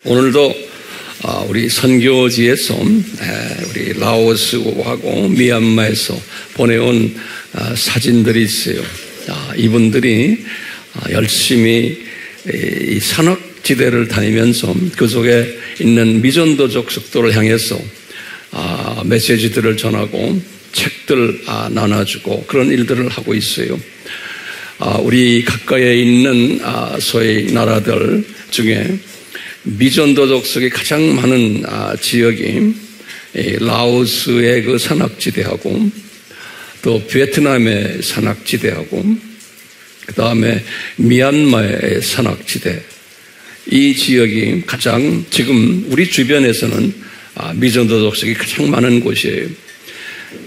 오늘도 우리 선교지에서 우리 라오스하고 미얀마에서 보내온 사진들이 있어요. 이분들이 열심히 이 산악지대를 다니면서 그 속에 있는 미전도적 숙도를 향해서 메시지들을 전하고 책들 나눠주고 그런 일들을 하고 있어요. 우리 가까이에 있는 소위 나라들 중에 미전도적 속에 가장 많은 지역이 라오스의 그 산악지대하고 또 베트남의 산악지대하고 그 다음에 미얀마의 산악지대, 이 지역이 가장 지금 우리 주변에서는 미전도적 속이 가장 많은 곳이에요.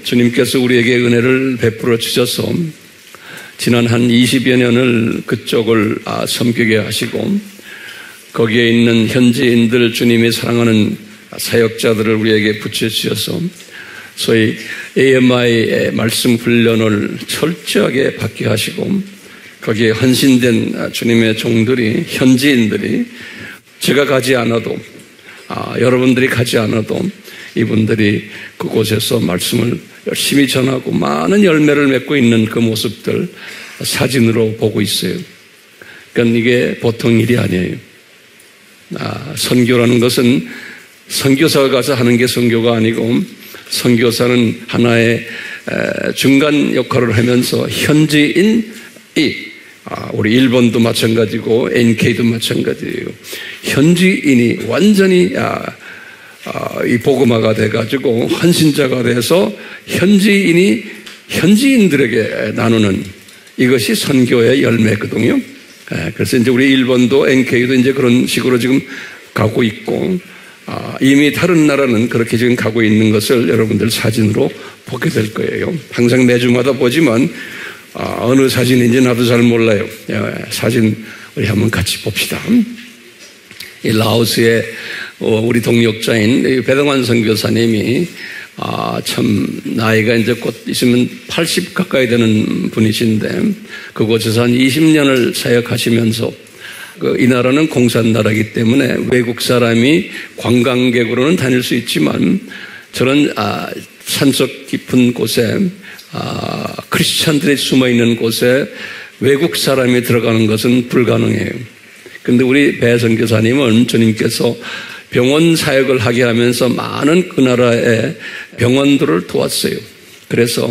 주님께서 우리에게 은혜를 베풀어 주셔서 지난 한 20여 년을 그쪽을 섬기게 하시고 거기에 있는 현지인들, 주님이 사랑하는 사역자들을 우리에게 붙여주셔서 소위 AMI의 말씀 훈련을 철저하게 받게 하시고 거기에 헌신된 주님의 종들이, 현지인들이 제가 가지 않아도 여러분들이 가지 않아도 이분들이 그곳에서 말씀을 열심히 전하고 많은 열매를 맺고 있는 그 모습들 사진으로 보고 있어요. 그러니까 이게 보통 일이 아니에요. 선교라는 것은 선교사가 가서 하는 게 선교가 아니고 선교사는 하나의 중간 역할을 하면서 현지인이 우리 일본도 마찬가지고 NK도 마찬가지예요. 현지인이 완전히 이 복음화가 돼가지고 헌신자가 돼서 현지인이 현지인들에게 나누는 이것이 선교의 열매거든요. 그래서 이제 우리 일본도 NK도 이제 그런 식으로 지금 가고 있고 이미 다른 나라는 그렇게 지금 가고 있는 것을 여러분들 사진으로 보게 될 거예요. 항상 매주마다 보지만 어느 사진인지 나도 잘 몰라요. 사진 우리 한번 같이 봅시다. 이 라오스의 우리 동역자인 배동환 선교사님이 참 나이가 이제 곧 있으면 80 가까이 되는 분이신데 그곳에서 한 20년을 사역하시면서 이 나라는 공산 나라이기 때문에 외국 사람이 관광객으로는 다닐 수 있지만 저런 산속 깊은 곳에 크리스찬들이 숨어있는 곳에 외국 사람이 들어가는 것은 불가능해요. 그런데 우리 배 선교사님은 주님께서 병원 사역을 하게 하면서 많은 그 나라의 병원들을 도왔어요. 그래서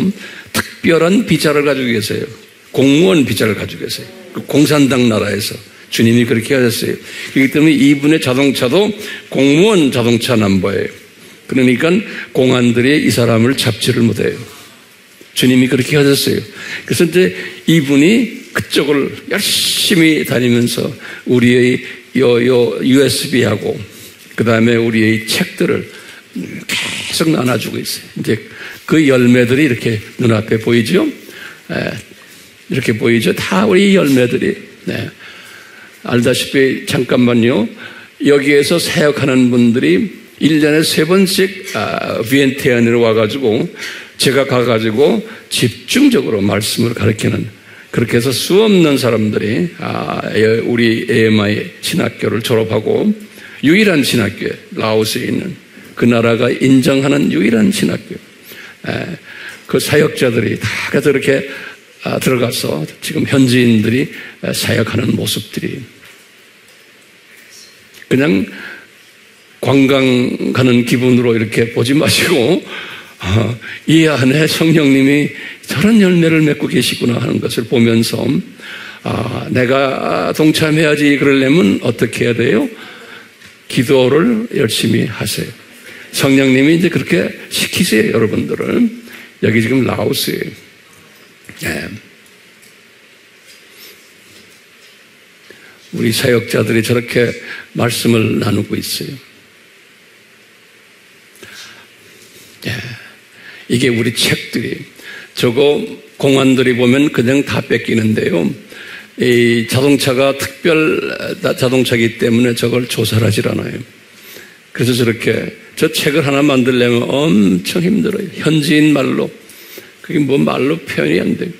특별한 비자를 가지고 계세요. 공무원 비자를 가지고 계세요. 그 공산당 나라에서 주님이 그렇게 하셨어요. 그렇기 때문에 이분의 자동차도 공무원 자동차 넘버예요. 그러니까 공안들이 이 사람을 잡지를 못해요. 주님이 그렇게 하셨어요. 그래서 이제 이분이 그쪽을 열심히 다니면서 우리의 USB하고 그 다음에 우리의 책들을 계속 나눠주고 있어요. 이제 그 열매들이 이렇게 눈앞에 보이죠? 이렇게 보이죠? 다 우리 열매들이. 알다시피 잠깐만요. 여기에서 사역하는 분들이 1년에 3번씩 비엔티안으로 와가지고 제가 가가지고 집중적으로 말씀을 가르치는 그렇게 해서 수없는 사람들이 우리 AMI 신학교를 졸업하고 유일한 신학교, 라오스에 있는 그 나라가 인정하는 유일한 신학교. 그 사역자들이 다 그래서 이렇게 들어가서 지금 현지인들이 사역하는 모습들이 그냥 관광 가는 기분으로 이렇게 보지 마시고 이 안에 성령님이 저런 열매를 맺고 계시구나 하는 것을 보면서 내가 동참해야지 그러려면 어떻게 해야 돼요? 기도를 열심히 하세요. 성령님이 이제 그렇게 시키세요, 여러분들을. 여기 지금 라오스예요. 우리 사역자들이 저렇게 말씀을 나누고 있어요. 이게 우리 책들이 저거 공안들이 보면 그냥 다 뺏기는데요. 이 자동차가 특별 자동차이기 때문에 저걸 조사를 하질 않아요. 그래서 저렇게 저 책을 하나 만들려면 엄청 힘들어요. 현지인 말로. 그게 뭐 말로 표현이 안 돼요.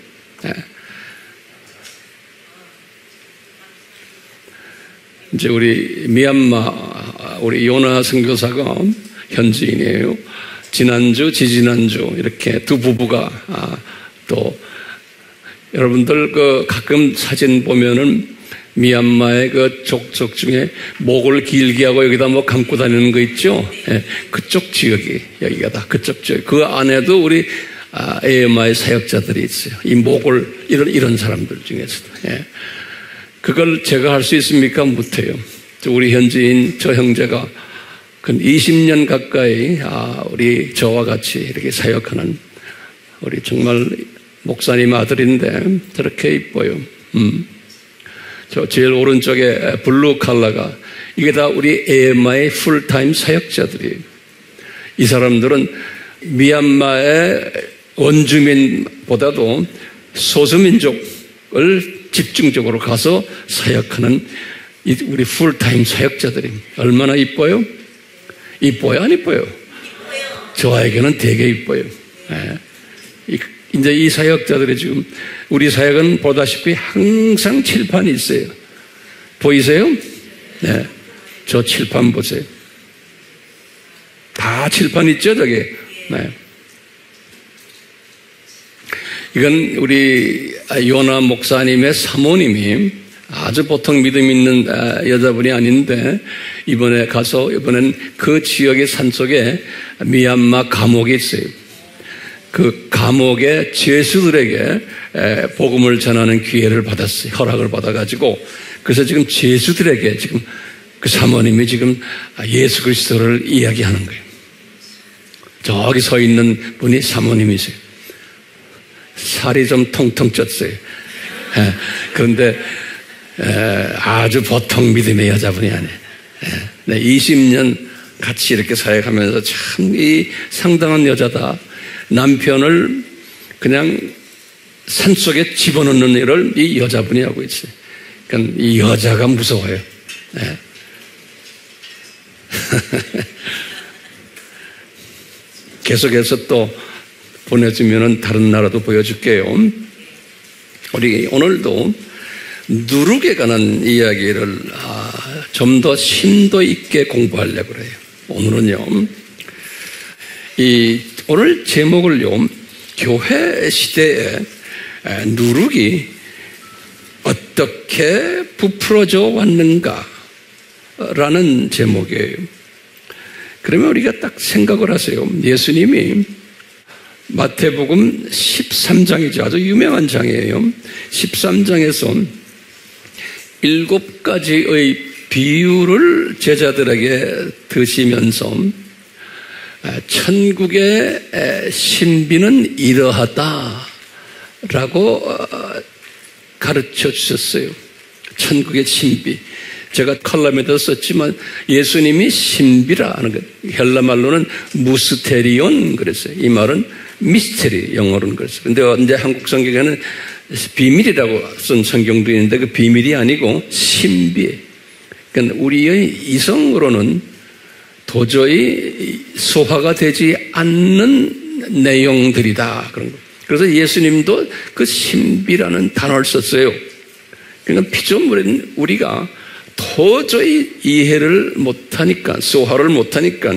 이제 우리 미얀마 우리 요나 선교사가 현지인이에요. 지난주, 지지난주 이렇게 두 부부가 또 여러분들 가끔 사진 보면은 미얀마의 그 족속 중에 목을 길게 하고 여기다 뭐 감고 다니는 거 있죠? 예, 그쪽 지역이 여기가 다 그쪽 지역. 그 안에도 우리 AMI 사역자들이 있어요. 이 목을 이런 사람들 중에서도. 예. 그걸 제가 할 수 있습니까? 못해요. 우리 현지인 저 형제가 20년 가까이 우리 저와 같이 이렇게 사역하는 우리 정말 목사님 아들인데 저렇게 이뻐요. 저 제일 오른쪽에 블루 칼라가 이게 다 우리 AMI 풀타임 사역자들이에요. 이 사람들은 미얀마의 원주민보다도 소수민족을 집중적으로 가서 사역하는 우리 풀타임 사역자들입니다. 얼마나 이뻐요? 이뻐요? 안 이뻐요? 저에게는 되게 이뻐요. 네. 이제 이 사역자들이 지금 우리 사역은 보다시피 항상 칠판이 있어요. 보이세요? 네. 저 칠판 보세요. 다 칠판 있죠, 저게? 네. 이건 우리 요나 목사님의 사모님이 아주 보통 믿음 있는 여자분이 아닌데 이번엔 그 지역의 산속에 미얀마 감옥에 있어요. 그 감옥의 죄수들에게 복음을 전하는 기회를 받았어요. 허락을 받아가지고 그래서 지금 죄수들에게 지금 그 사모님이 지금 예수 그리스도를 이야기하는 거예요. 저기 서 있는 분이 사모님이세요. 살이 좀 통통 쪘어요. 그런데 아주 보통 믿음의 여자분이 아니에요. 네, 20년 같이 이렇게 사역하면서 참 이 상당한 여자다. 남편을 그냥 산속에 집어넣는 일을 이 여자분이 하고 있어요. 그러니까 이 여자가 무서워요. 네. 계속해서 또 보내주면은 다른 나라도 보여줄게요. 우리 오늘도 누룩에 관한 이야기를 좀 더 심도 있게 공부하려고 그래요. 오늘은요, 오늘 제목을요, 교회 시대에 누룩이 어떻게 부풀어져 왔는가라는 제목이에요. 그러면 우리가 딱 생각을 하세요. 예수님이 마태복음 13장이죠. 아주 유명한 장이에요. 13장에서 7가지의 비유를 제자들에게 드시면서 천국의 신비는 이러하다라고 가르쳐 주셨어요. 천국의 신비. 제가 칼럼에도 썼지만 예수님이 신비라 하는 것. 헬라 말로는 무스테리온 그랬어요. 이 말은 미스테리 영어로는 그랬어요. 근데 이제 한국 성경에는 비밀이라고 쓴 성경도 있는데 그 비밀이 아니고 신비. 그러니까 우리의 이성으로는 도저히 소화가 되지 않는 내용들이다. 그런 거. 그래서 예수님도 그 신비라는 단어를 썼어요. 그러니까 피조물인 우리가 도저히 이해를 못하니까, 소화를 못하니까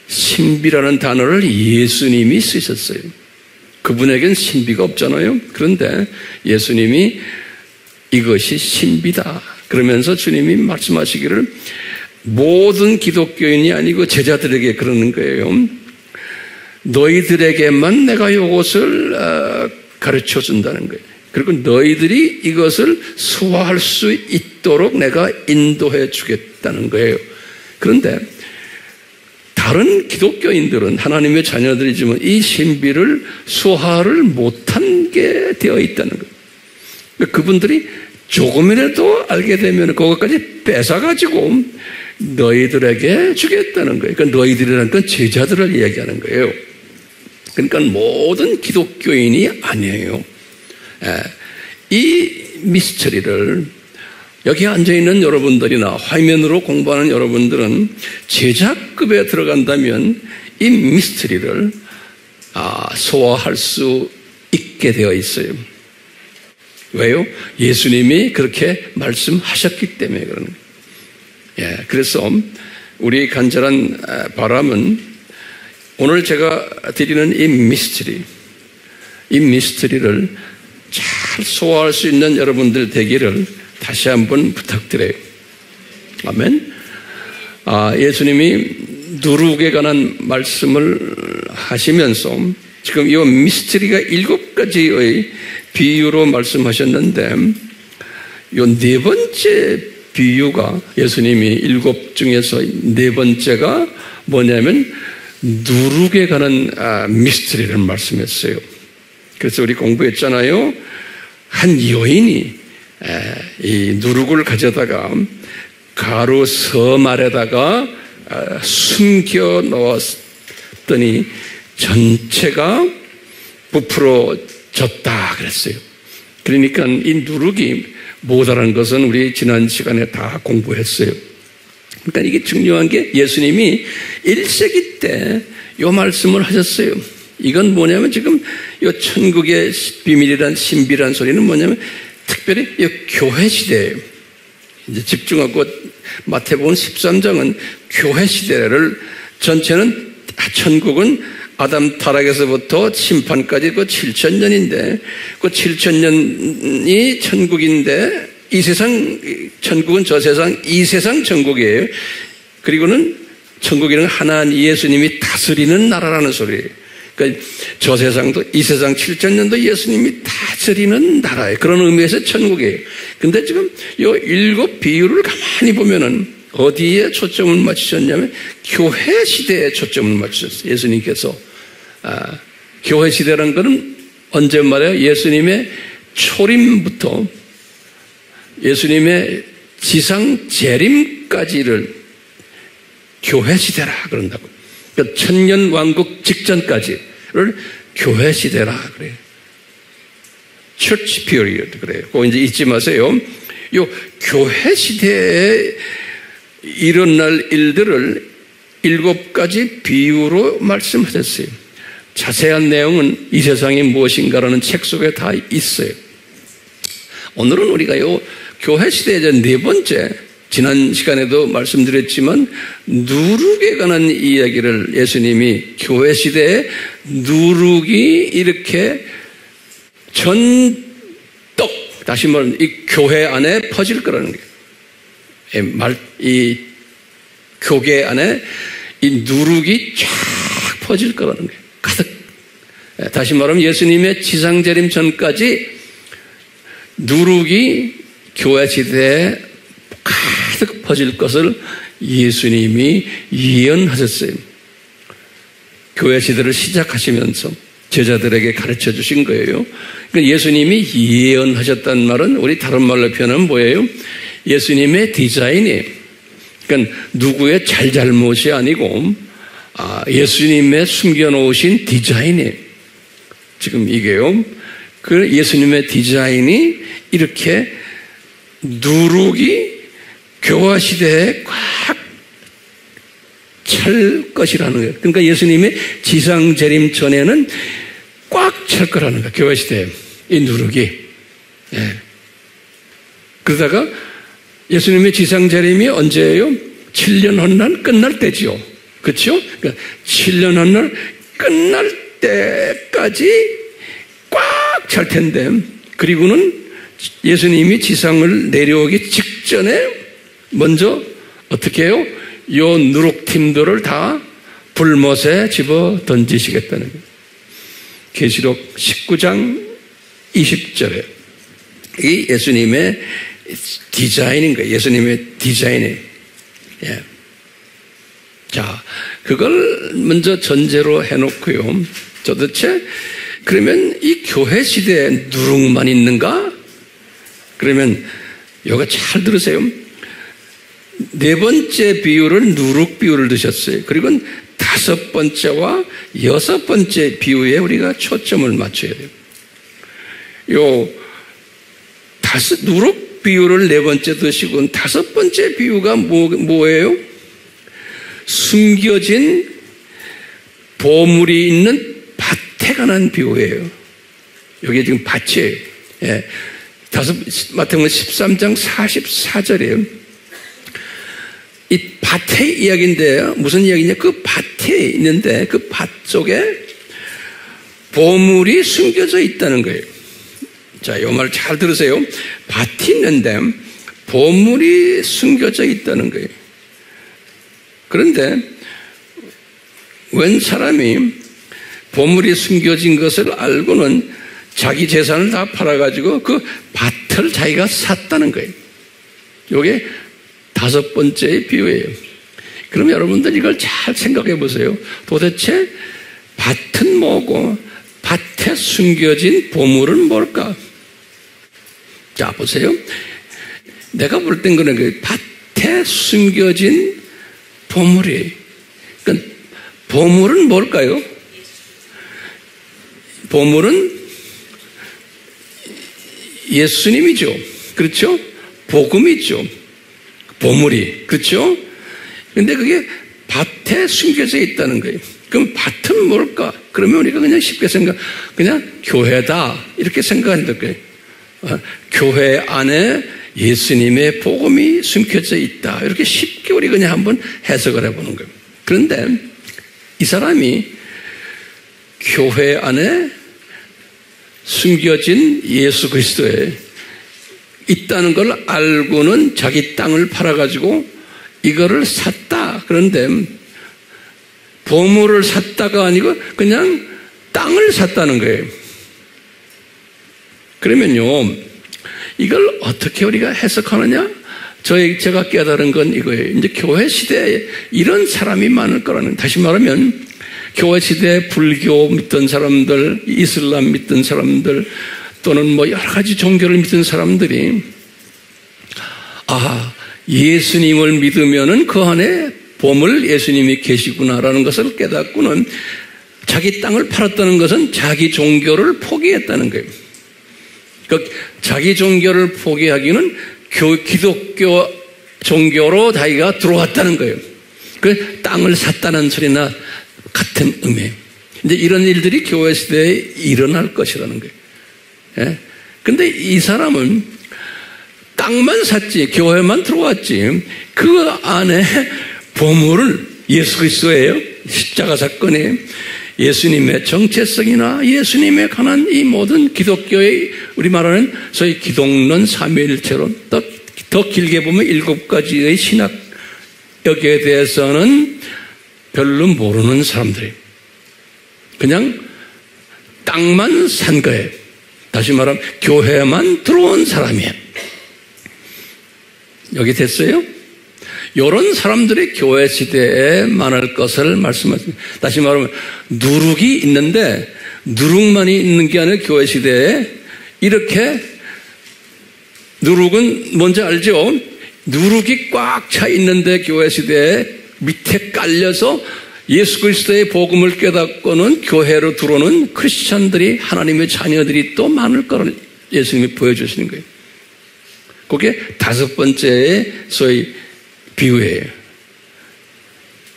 신비라는 단어를 예수님이 쓰셨어요. 그분에겐 신비가 없잖아요. 그런데 예수님이 이것이 신비다. 그러면서 주님이 말씀하시기를 모든 기독교인이 아니고 제자들에게 그러는 거예요. 너희들에게만 내가 이것을 가르쳐 준다는 거예요. 그리고 너희들이 이것을 소화할 수 있도록 내가 인도해 주겠다는 거예요. 그런데 다른 기독교인들은 하나님의 자녀들이지만 이 신비를 소화를 못한 게 되어 있다는 거예요. 그분들이 조금이라도 알게 되면 그것까지 뺏어가지고 너희들에게 주겠다는 거예요. 그러니까 너희들이라는 건 제자들을 이야기하는 거예요. 그러니까 모든 기독교인이 아니에요. 이 미스터리를 여기 앉아있는 여러분들이나 화면으로 공부하는 여러분들은 제자급에 들어간다면 이 미스터리를 소화할 수 있게 되어 있어요. 왜요? 예수님이 그렇게 말씀하셨기 때문에 그러는 거예요. 그래서 우리의 간절한 바람은 오늘 제가 드리는 이 미스터리를 잘 소화할 수 있는 여러분들 되기를 다시 한번 부탁드려요. 아멘. 예수님이 누룩에 관한 말씀을 하시면서 지금 이 미스터리가 7가지의 비유로 말씀하셨는데 이 4번째 비유가 예수님이 7 중에서 4번째가 뭐냐면 누룩에 관한 미스터리를 말씀했어요. 그래서 우리 공부했잖아요. 한 여인이 이 누룩을 가져다가 가루 섬 아래다가 숨겨 놓았더니 전체가 부풀어졌다 그랬어요. 그러니까 이 누룩이 뭐다라는 것은 우리 지난 시간에 다 공부했어요. 그러니까 이게 중요한 게 예수님이 1세기 때 이 말씀을 하셨어요. 이건 뭐냐면 지금 이 천국의 비밀이란 신비란 소리는 뭐냐면 특별히 이 교회 시대예요. 이제 집중하고 마태복음 13장은 교회 시대를 전체는 천국은 아담 타락에서부터 심판까지 그 7,000년인데 그 7,000년이 천국인데 이 세상 천국은 저 세상 이 세상 천국이에요. 그리고는 천국이라는 하나님 예수님이 다스리는 나라라는 소리예요. 그러니까 저 세상도 이 세상 7,000년도 예수님이 다스리는 나라예요. 그런 의미에서 천국이에요. 근데 지금 이 7 비유를 가만히 보면은 어디에 초점을 맞추셨냐면 교회 시대에 초점을 맞추셨어요. 예수님께서 교회 시대라는 것은 언제 말해요? 예수님의 초림부터 예수님의 지상 재림까지를 교회 시대라 그런다고. 그러니까 천년 왕국 직전까지를 교회 시대라 그래요. Church period 그래요. 그거 이제 잊지 마세요. 요 교회 시대에 일어날 일들을 7가지 비유로 말씀하셨어요. 자세한 내용은 이 세상이 무엇인가라는 책 속에 다 있어요. 오늘은 우리가 요 교회 시대의 4번째 지난 시간에도 말씀드렸지만 누룩에 관한 이야기를 예수님이 교회 시대에 누룩이 이렇게 전떡 다시 말하면 이 교회 안에 퍼질 거라는 거예요. 이 교계 안에 이 누룩이 쫙 퍼질 거라는 거예요. 가득. 다시 말하면 예수님의 지상재림 전까지 누룩이 교회 시대에 가득 퍼질 것을 예수님이 예언하셨어요. 교회 시대를 시작하시면서 제자들에게 가르쳐 주신 거예요. 그러니까 예수님이 예언하셨다는 말은 우리 다른 말로 표현하면 뭐예요? 예수님의 디자인이에요. 그러니까 누구의 잘잘못이 아니고 예수님의 숨겨놓으신 디자인이에요. 지금 이게요. 그 예수님의 디자인이 이렇게 누룩이 교화 시대에 꽉 찰 것이라는 거예요. 그러니까 예수님의 지상 재림 전에는 꽉 찰 거라는 거예요. 교화 시대에 이 누룩이. 예. 그러다가 예수님의 지상 재림이 언제예요? 7년 헛날 끝날 때죠. 그렇죠? 그러니까 7년 헛날 끝날 때까지 꽉 찰 텐데 그리고는 예수님이 지상을 내려오기 직전에 먼저 어떻게 해요? 요 누룩팀들을 다 불못에 집어 던지시겠다는 거예요. 계시록 19장 20절에 이 예수님의 디자인인 거예요. 예수님의 디자인이에요. 예. 자, 그걸 먼저 전제로 해놓고요. 도대체 그러면 이 교회 시대에 누룩만 있는가? 그러면 여기 잘 들으세요. 4번째 비유를 누룩 비유를 드셨어요. 그리고 5번째와 6번째 비유에 우리가 초점을 맞춰야 돼요. 요 누룩 비유를 4번째 드시고 5번째 비유가 뭐예요? 숨겨진 보물이 있는 밭에 관한 비유예요. 여기 지금 밭이에요. 예. 마태복음 13장 44절이에요. 이 밭의 이야기인데요. 무슨 이야기냐? 그 밭에 있는데 그 밭 속에 보물이 숨겨져 있다는 거예요. 자, 이 말 잘 들으세요. 밭이 있는데 보물이 숨겨져 있다는 거예요. 그런데 웬 사람이 보물이 숨겨진 것을 알고는 자기 재산을 다 팔아가지고 그 밭을 자기가 샀다는 거예요. 이게 5번째의 비유예요. 그럼 여러분들 이걸 잘 생각해 보세요. 도대체 밭은 뭐고 밭에 숨겨진 보물은 뭘까? 자, 보세요. 내가 볼 땐 그런 그 밭에 숨겨진 보물이, 그러니까 보물은 뭘까요? 보물은 예수님이죠. 그렇죠? 복음이죠. 보물이. 그렇죠? 근데 그게 밭에 숨겨져 있다는 거예요. 그럼 밭은 뭘까? 그러면 우리가 그냥 쉽게 그냥 교회다. 이렇게 생각하는 거예요. 교회 안에 예수님의 복음이 숨겨져 있다. 이렇게 쉽게 우리 그냥 한번 해석을 해보는 거예요. 그런데 이 사람이 교회 안에 숨겨진 예수 그리스도에 있다는 걸 알고는 자기 땅을 팔아가지고 이거를 샀다. 그런데 보물을 샀다가 아니고 그냥 땅을 샀다는 거예요. 그러면요, 이걸 어떻게 우리가 해석하느냐? 제가 깨달은 건 이거예요. 이제 교회 시대에 이런 사람이 많을 거라는, 다시 말하면 교회 시대에 불교 믿던 사람들, 이슬람 믿던 사람들, 또는 뭐 여러 가지 종교를 믿던 사람들이 예수님을 믿으면은 그 안에 보물 예수님이 계시구나라는 것을 깨닫고는 자기 땅을 팔았다는 것은 자기 종교를 포기했다는 거예요. 그러니까 자기 종교를 포기하기는 기독교 종교로 자기가 들어왔다는 거예요. 그 땅을 샀다는 소리나 같은 의미예요. 이제 이런 일들이 교회 시대에 일어날 것이라는 거예요. 예? 근데 이 사람은 땅만 샀지, 교회만 들어왔지, 그 안에 보물을 예수 그리스도예요. 십자가 사건에 예수님의 정체성이나 예수님에 관한 이 모든 기독교의 우리 말하는 소위 기독론 삼위일체론, 더 길게 보면 7가지의 신학, 여기에 대해서는 별로 모르는 사람들이에요. 그냥 땅만 산 거예요. 다시 말하면 교회만 들어온 사람이에요. 여기 됐어요? 이런 사람들이 교회 시대에 많을 것을 말씀하십니다. 다시 말하면 누룩이 있는데 누룩만이 있는 게 아니라 교회 시대에 이렇게, 누룩은 뭔지 알죠? 누룩이 꽉 차 있는데 교회 시대에 밑에 깔려서 예수 그리스도의 복음을 깨닫고는 교회로 들어오는 크리스찬들이, 하나님의 자녀들이 또 많을 거를 예수님이 보여주시는 거예요. 그게 5번째의 소위 비유예요.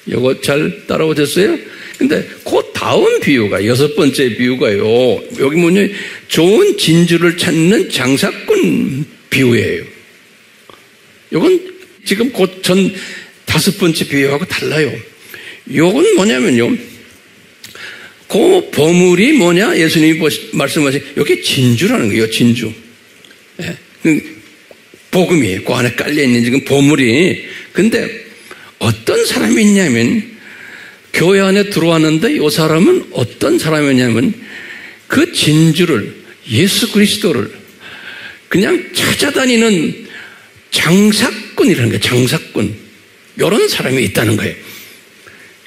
이거 잘 따라오셨어요? 근데 그 다음 비유가 6번째 비유가요. 여기 뭐냐, 좋은 진주를 찾는 장사꾼 비유예요. 이건 지금 곧 전 5번째 비유하고 달라요. 이건 뭐냐면요, 그 보물이 뭐냐? 예수님이 말씀하신 여기 진주라는 거예요. 진주. 예. 복음이 그 안에 깔려있는 지금 보물이. 근데 어떤 사람이 있냐면, 교회 안에 들어왔는데 이 사람은 어떤 사람이냐면 그 진주를, 예수 그리스도를 그냥 찾아다니는 장사꾼이라는 거예요. 장사꾼. 이런 사람이 있다는 거예요.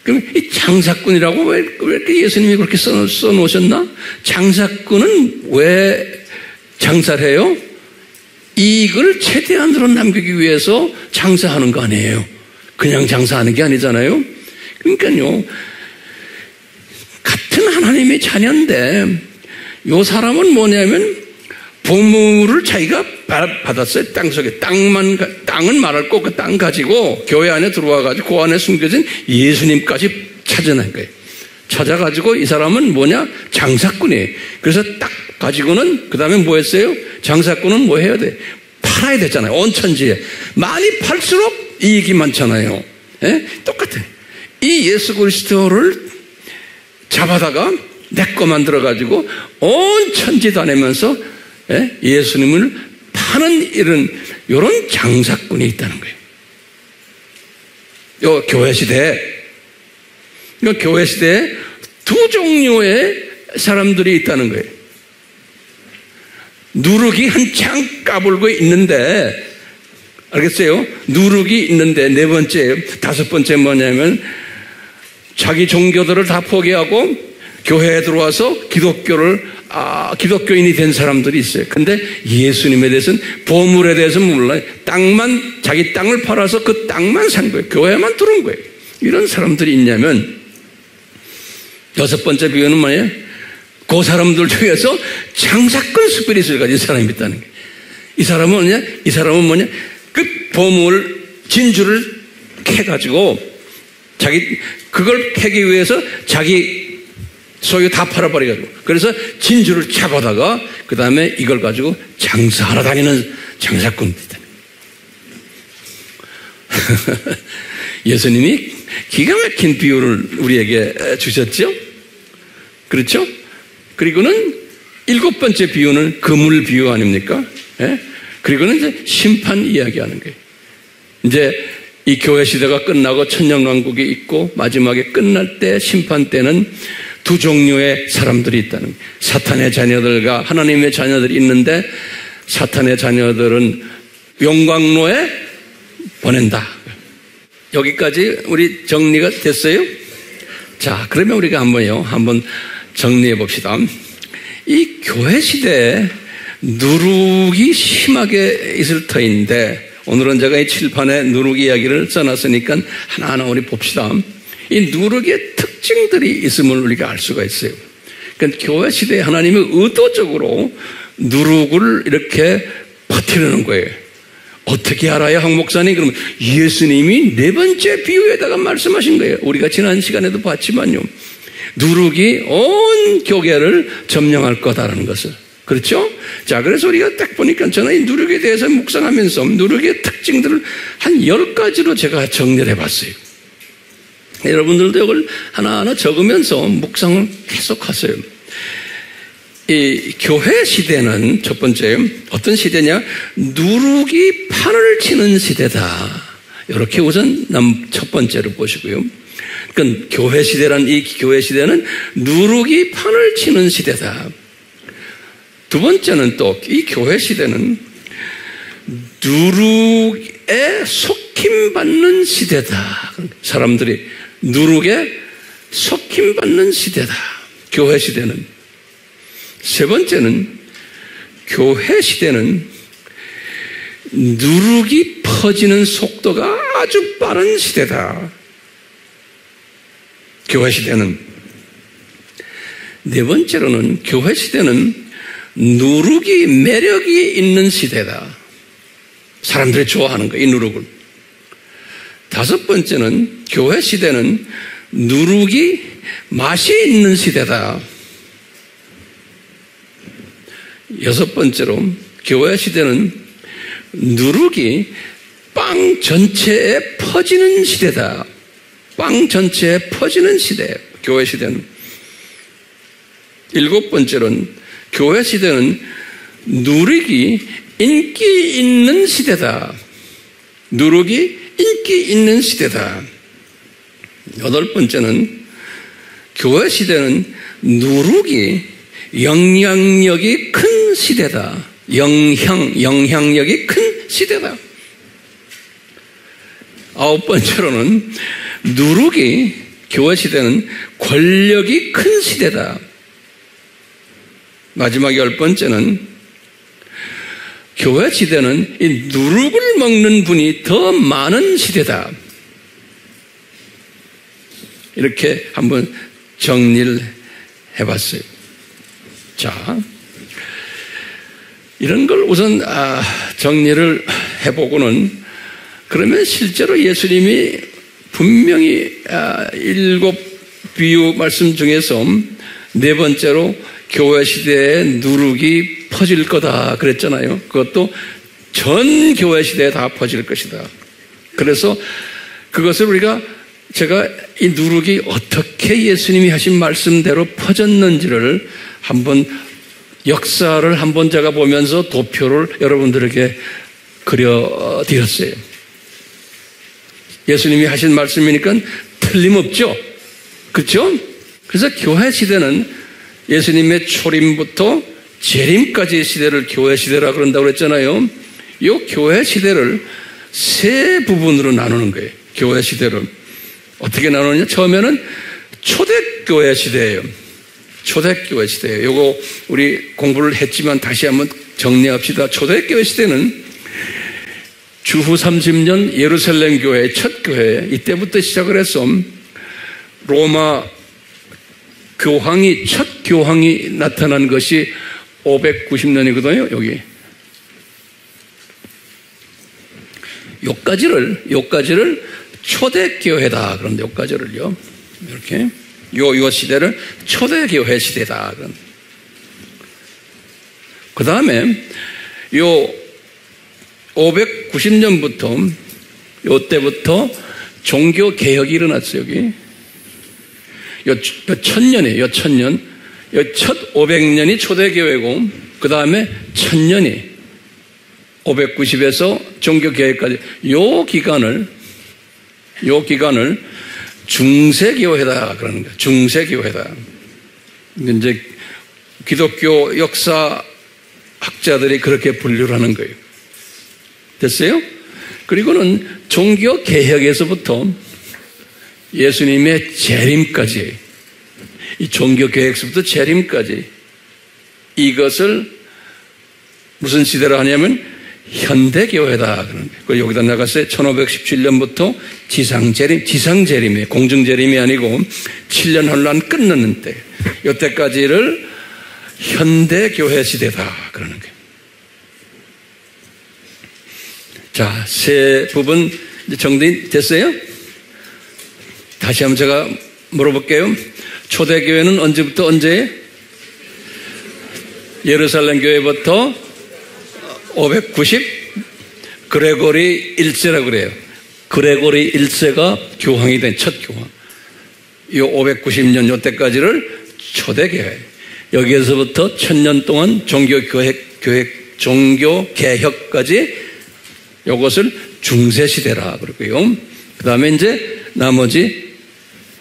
그럼 이 장사꾼이라고 왜 이렇게 예수님이 그렇게 써놓으셨나? 장사꾼은 왜 장사를 해요? 이익을 최대한으로 남기기 위해서 장사하는 거 아니에요. 그냥 장사하는 게 아니잖아요. 그러니까요, 같은 하나님의 자녀인데 이 사람은 뭐냐면 보물을 자기가 받았어요. 땅속에. 땅은 말할 거 그 땅 가지고 교회 안에 들어와가지고 그 안에 숨겨진 예수님까지 찾아낸 거예요. 찾아가지고 이 사람은 뭐냐? 장사꾼이에요. 그래서 딱 가지고는 그 다음에 뭐 했어요? 장사꾼은 뭐 해야 돼? 팔아야 되잖아요. 온 천지에. 많이 팔수록 이 얘기 많잖아요. 예? 똑같아요. 이 예수 그리스도를 잡아다가 내 거 만들어가지고 온 천지 다니면서 예수님을 파는 이런 장사꾼이 있다는 거예요. 요 교회 시대에 두 종류의 사람들이 있다는 거예요. 누룩이 한창 까불고 있는데, 알겠어요? 누룩이 있는데, 네 번째, 다섯 번째 뭐냐면, 자기 종교들을 다 포기하고 교회에 들어와서 기독교인이 된 사람들이 있어요. 근데 예수님에 대해서는, 보물에 대해서는 몰라요. 자기 땅을 팔아서 그 땅만 산 거예요. 교회만 들어온 거예요. 이런 사람들이 있냐면, 여섯 번째 비유는 뭐예요? 그 사람들 중에서 장사꾼 스피릿을 가진 사람이 있다는 거예요. 이 사람은 뭐냐? 그 보물, 진주를 캐가지고, 그걸 캐기 위해서 자기 소유 다 팔아버려가지고, 그래서 진주를 잡아다가, 그 다음에 이걸 가지고 장사하러 다니는 장사꾼이 있다. 예수님이 기가 막힌 비유를 우리에게 주셨죠? 그렇죠? 그리고는 일곱 번째 비유는 그물 비유 아닙니까? 예? 그리고는 이제 심판 이야기하는 거예요. 이제 이 교회 시대가 끝나고 천년왕국이 있고 마지막에 끝날 때 심판 때는 두 종류의 사람들이 있다는 거예요. 사탄의 자녀들과 하나님의 자녀들이 있는데 사탄의 자녀들은 용광로에 보낸다. 여기까지 우리 정리가 됐어요? 자, 그러면 우리가 한번 정리해 봅시다. 이 교회 시대에 누룩이 심하게 있을 터인데, 오늘은 제가 이 칠판에 누룩 이야기를 써놨으니까 하나하나 우리 봅시다. 이 누룩의 특징들이 있음을 우리가 알 수가 있어요. 그러니까 교회 시대에 하나님이 의도적으로 누룩을 이렇게 퍼뜨리는 거예요. 어떻게 알아요, 한 목사님? 그러면 예수님이 네 번째 비유에다가 말씀하신 거예요. 우리가 지난 시간에도 봤지만요. 누룩이 온 교계를 점령할 거다라는 것을. 그렇죠? 자, 그래서 우리가 딱 보니까 저는 이 누룩에 대해서 묵상하면서 누룩의 특징들을 한 10가지로 제가 정리를 해봤어요. 여러분들도 이걸 하나하나 적으면서 묵상을 계속 하세요. 이 교회 시대는 첫 번째, 어떤 시대냐? 누룩이 판을 치는 시대다. 이렇게 우선 첫 번째로 보시고요. 그러니까 교회 시대란 이 교회 시대는 누룩이 판을 치는 시대다. 두 번째는 또 이 교회 시대는 누룩에 속힘받는 시대다. 사람들이 누룩에 속힘받는 시대다. 교회 시대는. 세 번째는 교회 시대는 누룩이 퍼지는 속도가 아주 빠른 시대다. 교회 시대는. 네 번째로는 교회 시대는 누룩이 매력이 있는 시대다. 사람들이 좋아하는 거예요, 이 누룩을. 다섯 번째는 교회 시대는 누룩이 맛이 있는 시대다. 여섯 번째로 교회 시대는 누룩이 빵 전체에 퍼지는 시대다. 빵 전체에 퍼지는 시대, 교회 시대는. 일곱 번째로는 교회 시대는 누룩이 인기 있는 시대다. 누룩이 인기 있는 시대다. 여덟 번째는 교회 시대는 누룩이 영향력이 큰 시대다. 영향력이 큰 시대다. 아홉 번째로는 누룩이 교회 시대는 권력이 큰 시대다. 마지막 열 번째는 교회 시대는 이 누룩을 먹는 분이 더 많은 시대다. 이렇게 한번 정리를 해봤어요. 자, 이런 걸 우선 정리를 해보고는 그러면 실제로 예수님이 분명히 일곱 비유 말씀 중에서 네 번째로 교회 시대에 누룩이 퍼질 거다 그랬잖아요. 그것도 전 교회 시대에 다 퍼질 것이다. 그래서 그것을 제가 이 누룩이 어떻게 예수님이 하신 말씀대로 퍼졌는지를 한번 역사를 한번 제가 보면서 도표를 여러분들에게 그려드렸어요. 예수님이 하신 말씀이니까 틀림없죠. 그렇죠? 그래서 교회 시대는 예수님의 초림부터 재림까지의 시대를 교회 시대라고 그런다고 그랬잖아요. 이 교회 시대를 세 부분으로 나누는 거예요. 교회 시대를. 어떻게 나누느냐? 처음에는 초대교회 시대예요. 초대교회 시대예요. 요거 우리 공부를 했지만 다시 한번 정리합시다. 초대교회 시대는 주후 30년 예루살렘 교회의 첫 교회, 이때부터 시작을 해서 로마 첫 교황이 나타난 것이 590년이거든요, 여기. 요까지를 초대교회다. 그런데 요까지를요. 이렇게. 요 시대를 초대교회 시대다. 그 다음에 요 590년부터 요때부터 종교개혁이 일어났어요, 여기. 요 1000년이에요, 1000년. 요 첫 500년이 초대교회고, 그 다음에 1000년이 590에서 종교개혁까지 요 기간을 중세교회다 그러는 거예요. 중세교회다. 이제 기독교 역사 학자들이 그렇게 분류를 하는 거예요. 됐어요? 그리고는 종교개혁에서부터 예수님의 재림까지, 이 종교개혁에서부터 재림까지 이것을 무슨 시대로 하냐면 현대교회다. 그런 거예요. 여기다 나갔어요. 1517년부터 지상재림이에요. 공중재림이 아니고 7년 혼란 끝나는 때. 이때까지를 현대교회 시대다. 그러는 거예요. 자, 세 부분 정리됐어요? 다시 한번 제가 물어볼게요. 초대교회는 언제부터 언제예요? 예루살렘 교회부터 590 그레고리 1세라고 그래요. 그레고리 1세가 교황이 된 첫 교황. 이 590년 요때까지를 초대교회. 여기에서부터 1000년 동안 종교개혁까지 요것을 중세시대라 그러고요. 그 다음에 이제 나머지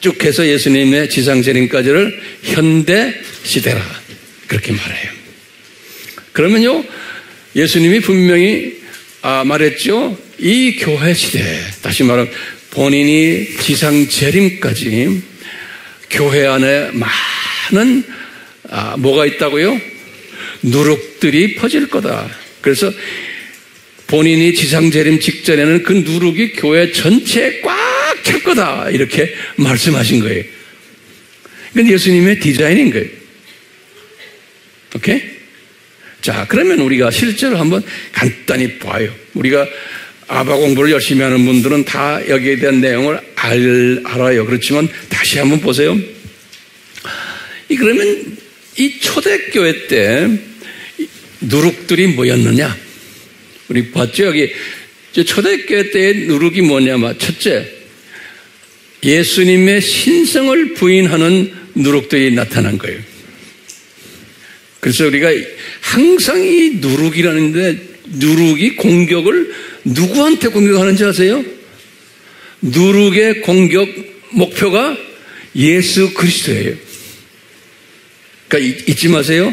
쭉 해서 예수님의 지상재림까지를 현대시대라 그렇게 말해요. 그러면요, 예수님이 분명히 말했죠. 이 교회 시대, 다시 말하면 본인이 지상재림까지 교회 안에 많은 뭐가 있다고요? 누룩들이 퍼질 거다. 그래서 본인이 지상재림 직전에는 그 누룩이 교회 전체에 꽉 찰 거다. 이렇게 말씀하신 거예요. 이건 예수님의 디자인인 거예요. 오케이? 자, 그러면 우리가 실제로 한번 간단히 봐요. 우리가 아바 공부를 열심히 하는 분들은 다 여기에 대한 내용을 알아요. 그렇지만 다시 한번 보세요. 그러면 이 초대교회 때 누룩들이 뭐였느냐? 우리 봤죠? 여기 초대교회 때의 누룩이 뭐냐면 첫째, 예수님의 신성을 부인하는 누룩들이 나타난 거예요. 그래서 우리가 항상 이 누룩이라는데 누룩이 공격을 누구한테 공격하는지 아세요? 누룩의 공격 목표가 예수 그리스도예요. 그러니까 잊지 마세요.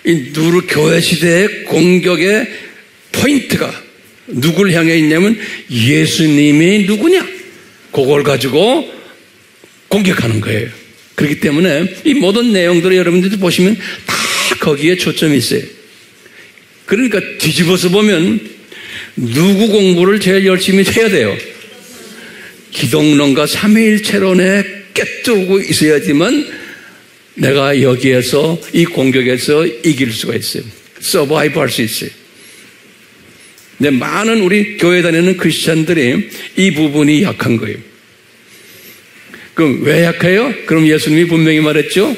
이 누룩 교회 시대의 공격의 포인트가 누구를 향해 있냐면 예수님이 누구냐? 그걸 가지고 공격하는 거예요. 그렇기 때문에 이 모든 내용들을 여러분들이 보시면 다 거기에 초점이 있어요. 그러니까 뒤집어서 보면 누구 공부를 제일 열심히 해야 돼요? 기독론과 삼위일체론에 꿰뚫고 있어야지만 내가 여기에서 이 공격에서 이길 수가 있어요. 서바이브 할 수 있어요. 근데 많은 우리 교회 다니는 크리스찬들이 이 부분이 약한 거예요. 그럼 왜 약해요? 그럼 예수님이 분명히 말했죠.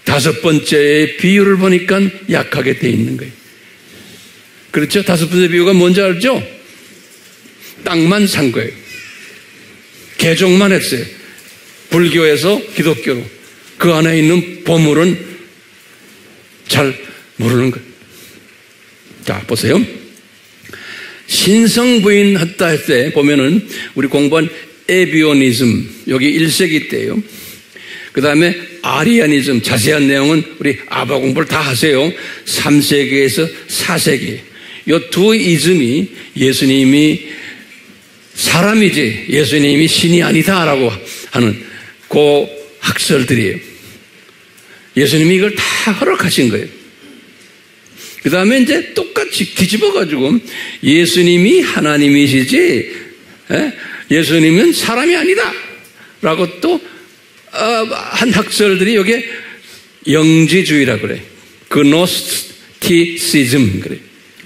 5번째의 비유를 보니까 약하게 돼 있는 거예요. 그렇죠? 5번째 비유가 뭔지 알죠? 땅만 산 거예요. 개종만 했어요. 불교에서 기독교로. 그 안에 있는 보물은 잘 모르는 거예요. 자, 보세요. 신성부인했다 할 때 보면은 우리 공부한 에비오니즘, 여기 1세기 때예요. 그 다음에 아리아니즘, 자세한 내용은 우리 아바 공부를 다 하세요. 3세기에서 4세기. 이 두 이즘이 예수님이 사람이지 예수님이 신이 아니다라고 하는 그 학설들이에요. 예수님이 이걸 다 허락하신 거예요. 그 다음에 이제 똑같이 뒤집어가지고 예수님이 하나님이시지 예수님은 사람이 아니다 라고 또 한 학설들이 여기에 영지주의라고 그래. 그노스티시즘 그래.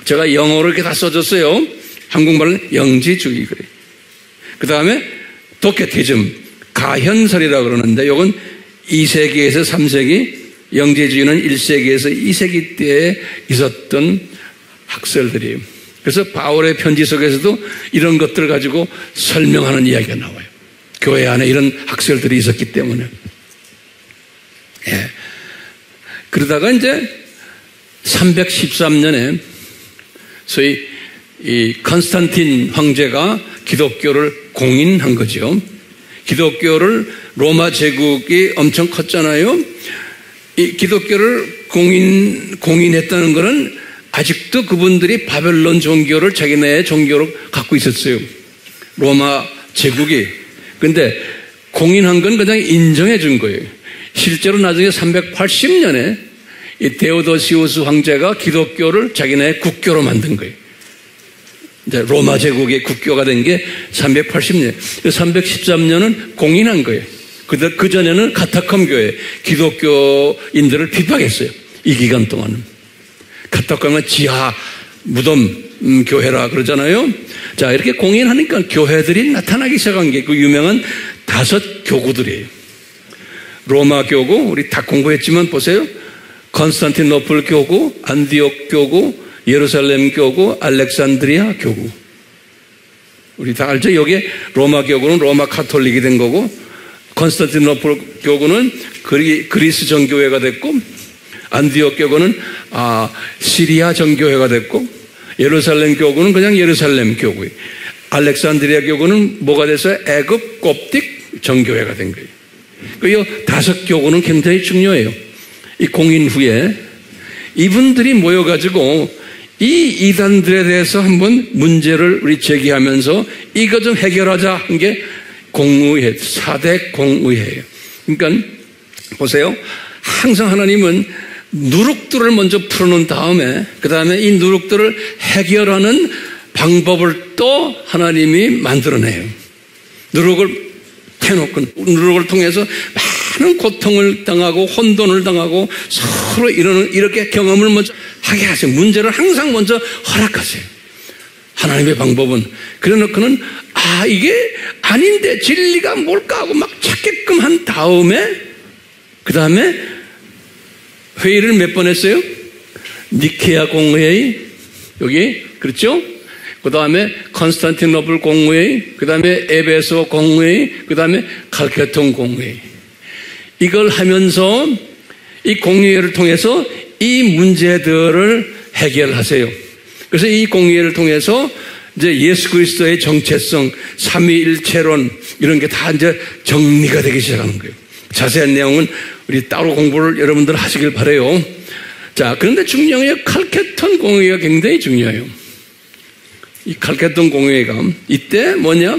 제가 영어로 이렇게 다 써줬어요. 한국말은 영지주의 그래. 그 다음에 도케티즘, 가현설이라고 그러는데 이건 2세기에서 3세기, 영지주의는 1세기에서 2세기 때에 있었던 학설들이에요. 그래서 바울의 편지 속에서도 이런 것들을 가지고 설명하는 이야기가 나와요. 교회 안에 이런 학설들이 있었기 때문에. 예. 그러다가 이제 313년에 소위 이 컨스탄틴 황제가 기독교를 공인한 거죠. 기독교를 로마 제국이 엄청 컸잖아요. 이 기독교를 공인했다는 것은 아직도 그분들이 바벨론 종교를 자기네의 종교로 갖고 있었어요. 로마 제국이. 근데 공인한 건 그냥 인정해 준 거예요. 실제로 나중에 380년에 이 데오도시우스 황제가 기독교를 자기네의 국교로 만든 거예요. 이제 로마 제국의 국교가 된 게 380년. 313년은 공인한 거예요. 그 전에는 카타콤 교회, 기독교인들을 핍박했어요. 이 기간 동안은. 카타콤은 지하 무덤 교회라 그러잖아요. 자, 이렇게 공인하니까 교회들이 나타나기 시작한 게 그 유명한 5 교구들이에요. 로마 교구, 우리 다 공부했지만 보세요. 컨스탄티노플 교구, 안디옥 교구, 예루살렘 교구, 알렉산드리아 교구. 우리 다 알죠? 여기에 로마 교구는 로마 카톨릭이 된 거고, 컨스탄티노플 교구는 그리스 정교회가 됐고, 안디옥 교구는 시리아 정교회가 됐고, 예루살렘 교구는 그냥 예루살렘 교구예요. 알렉산드리아 교구는 뭐가 돼서 애굽 곱딕 정교회가 된 거예요. 이 5 교구는 굉장히 중요해요. 이 공인 후에 이분들이 모여가지고 이 이단들에 대해서 한번 문제를 우리 제기하면서 이거 좀 해결하자 한 게 공의회, 4대 공의회예요. 그러니까 보세요. 항상 하나님은 누룩들을 먼저 풀어놓은 다음에 그 다음에 이 누룩들을 해결하는 방법을 또 하나님이 만들어내요. 누룩을 해놓고 누룩을 통해서 많은 고통을 당하고 혼돈을 당하고 서로 이렇게 경험을 먼저 하게 하세요. 문제를 항상 먼저 허락하세요. 하나님의 방법은 그래놓고는 이게 아닌데 진리가 뭘까 하고 막 찾게끔 한 다음에 그 다음에 회의를 몇 번 했어요? 니케아 공회의 여기 그렇죠? 그 다음에 컨스탄티노플 공회의, 그 다음에 에베소 공회의, 그 다음에 칼케톤 공회의. 이걸 하면서 이 공회를 통해서 이 문제들을 해결하세요. 그래서 이 공회를 통해서 이제 예수 그리스도의 정체성, 삼위일체론 이런 게 다 이제 정리가 되기 시작하는 거예요. 자세한 내용은 우리 따로 공부를 여러분들 하시길 바라요. 자, 그런데 중요한 게 칼케톤 공회가 굉장히 중요해요. 이 칼케톤 공회가 이때 뭐냐?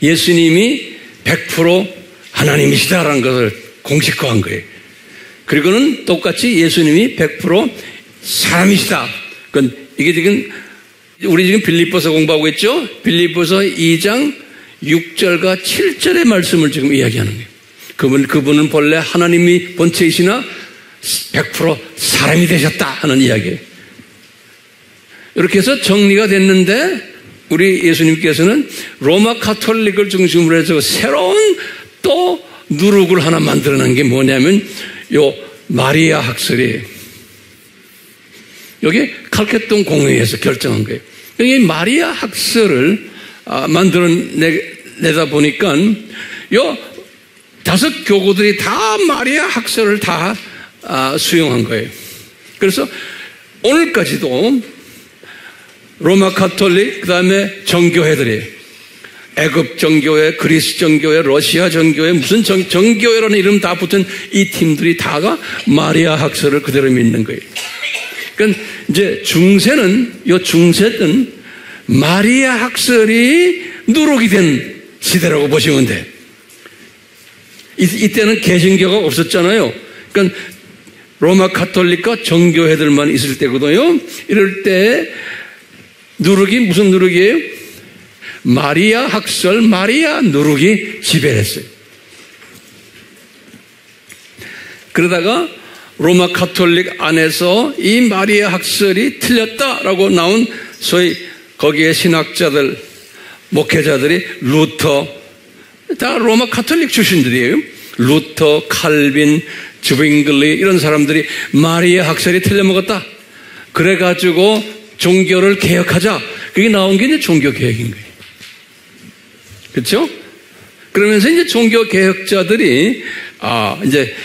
예수님이 100% 하나님이시다라는 것을 공식화한 거예요. 그리고는 똑같이 예수님이 100% 사람이시다. 그건 이게 지금 우리 지금 빌립보서 공부하고 있죠? 빌립보서 2장 6절과 7절의 말씀을 지금 이야기하는 거예요. 그분은 본래 하나님이 본체이시나 100% 사람이 되셨다 하는 이야기예요. 이렇게 해서 정리가 됐는데 우리 예수님께서는 로마 카톨릭을 중심으로 해서 새로운 또 누룩을 하나 만들어낸 게 뭐냐면 요 마리아 학설이에요. 여기 칼케톤 공회에서 결정한 거예요. 이 마리아 학설을 만들어내다 보니까 요 5 교구들이 다 마리아 학설을 다 수용한 거예요. 그래서 오늘까지도 로마 가톨릭, 그 다음에 정교회들이 애굽 정교회, 그리스 정교회, 러시아 정교회, 무슨 정교회라는 이름 다 붙은 이 팀들이 다가 마리아 학설을 그대로 믿는 거예요. 그러니까 이제 중세는 마리아 학설이 누룩이 된 시대라고 보시면 돼. 이때는 개신교가 없었잖아요. 그러니까 로마 가톨릭과 정교회들만 있을 때거든요. 이럴 때 누룩이 무슨 누룩이에요? 마리아 학설, 마리아 누룩이 지배했어요. 그러다가 로마 가톨릭 안에서 이 마리아 학설이 틀렸다라고 나온 소위 거기에 신학자들, 목회자들이 루터, 다 로마 가톨릭 출신들이에요. 루터, 칼빈, 주빙글리 이런 사람들이 마리아 학설이 틀려먹었다. 그래가지고 종교를 개혁하자. 그게 나온 게 이제 종교 개혁인 거예요. 그렇죠? 그러면서 이제 종교 개혁자들이 이제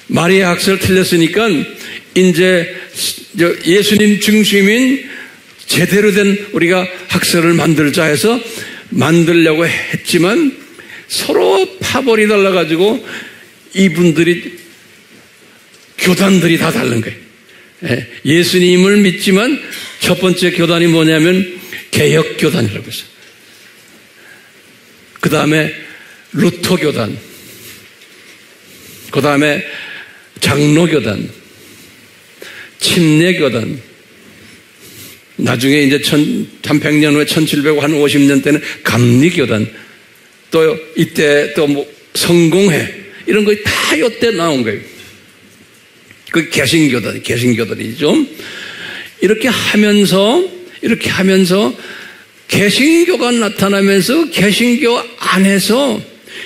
마리아 학설을 틀렸으니까 이제 예수님 중심인 제대로 된 우리가 학설을 만들자 해서 만들려고 했지만 서로 파벌이 달라가지고 이분들이 교단들이 다 다른 거예요. 예수님을 믿지만 첫 번째 교단이 뭐냐면 개혁교단이라고 했어요. 그 다음에 루터교단, 그 다음에 장로교단, 침례교단, 나중에 이제 1100년 후에 1750년 때는 감리교단, 또 이때 또 뭐 성공회 이런 거 다 이때 나온 거예요. 그 개신교들이죠. 이렇게 하면서 개신교가 나타나면서 개신교 안에서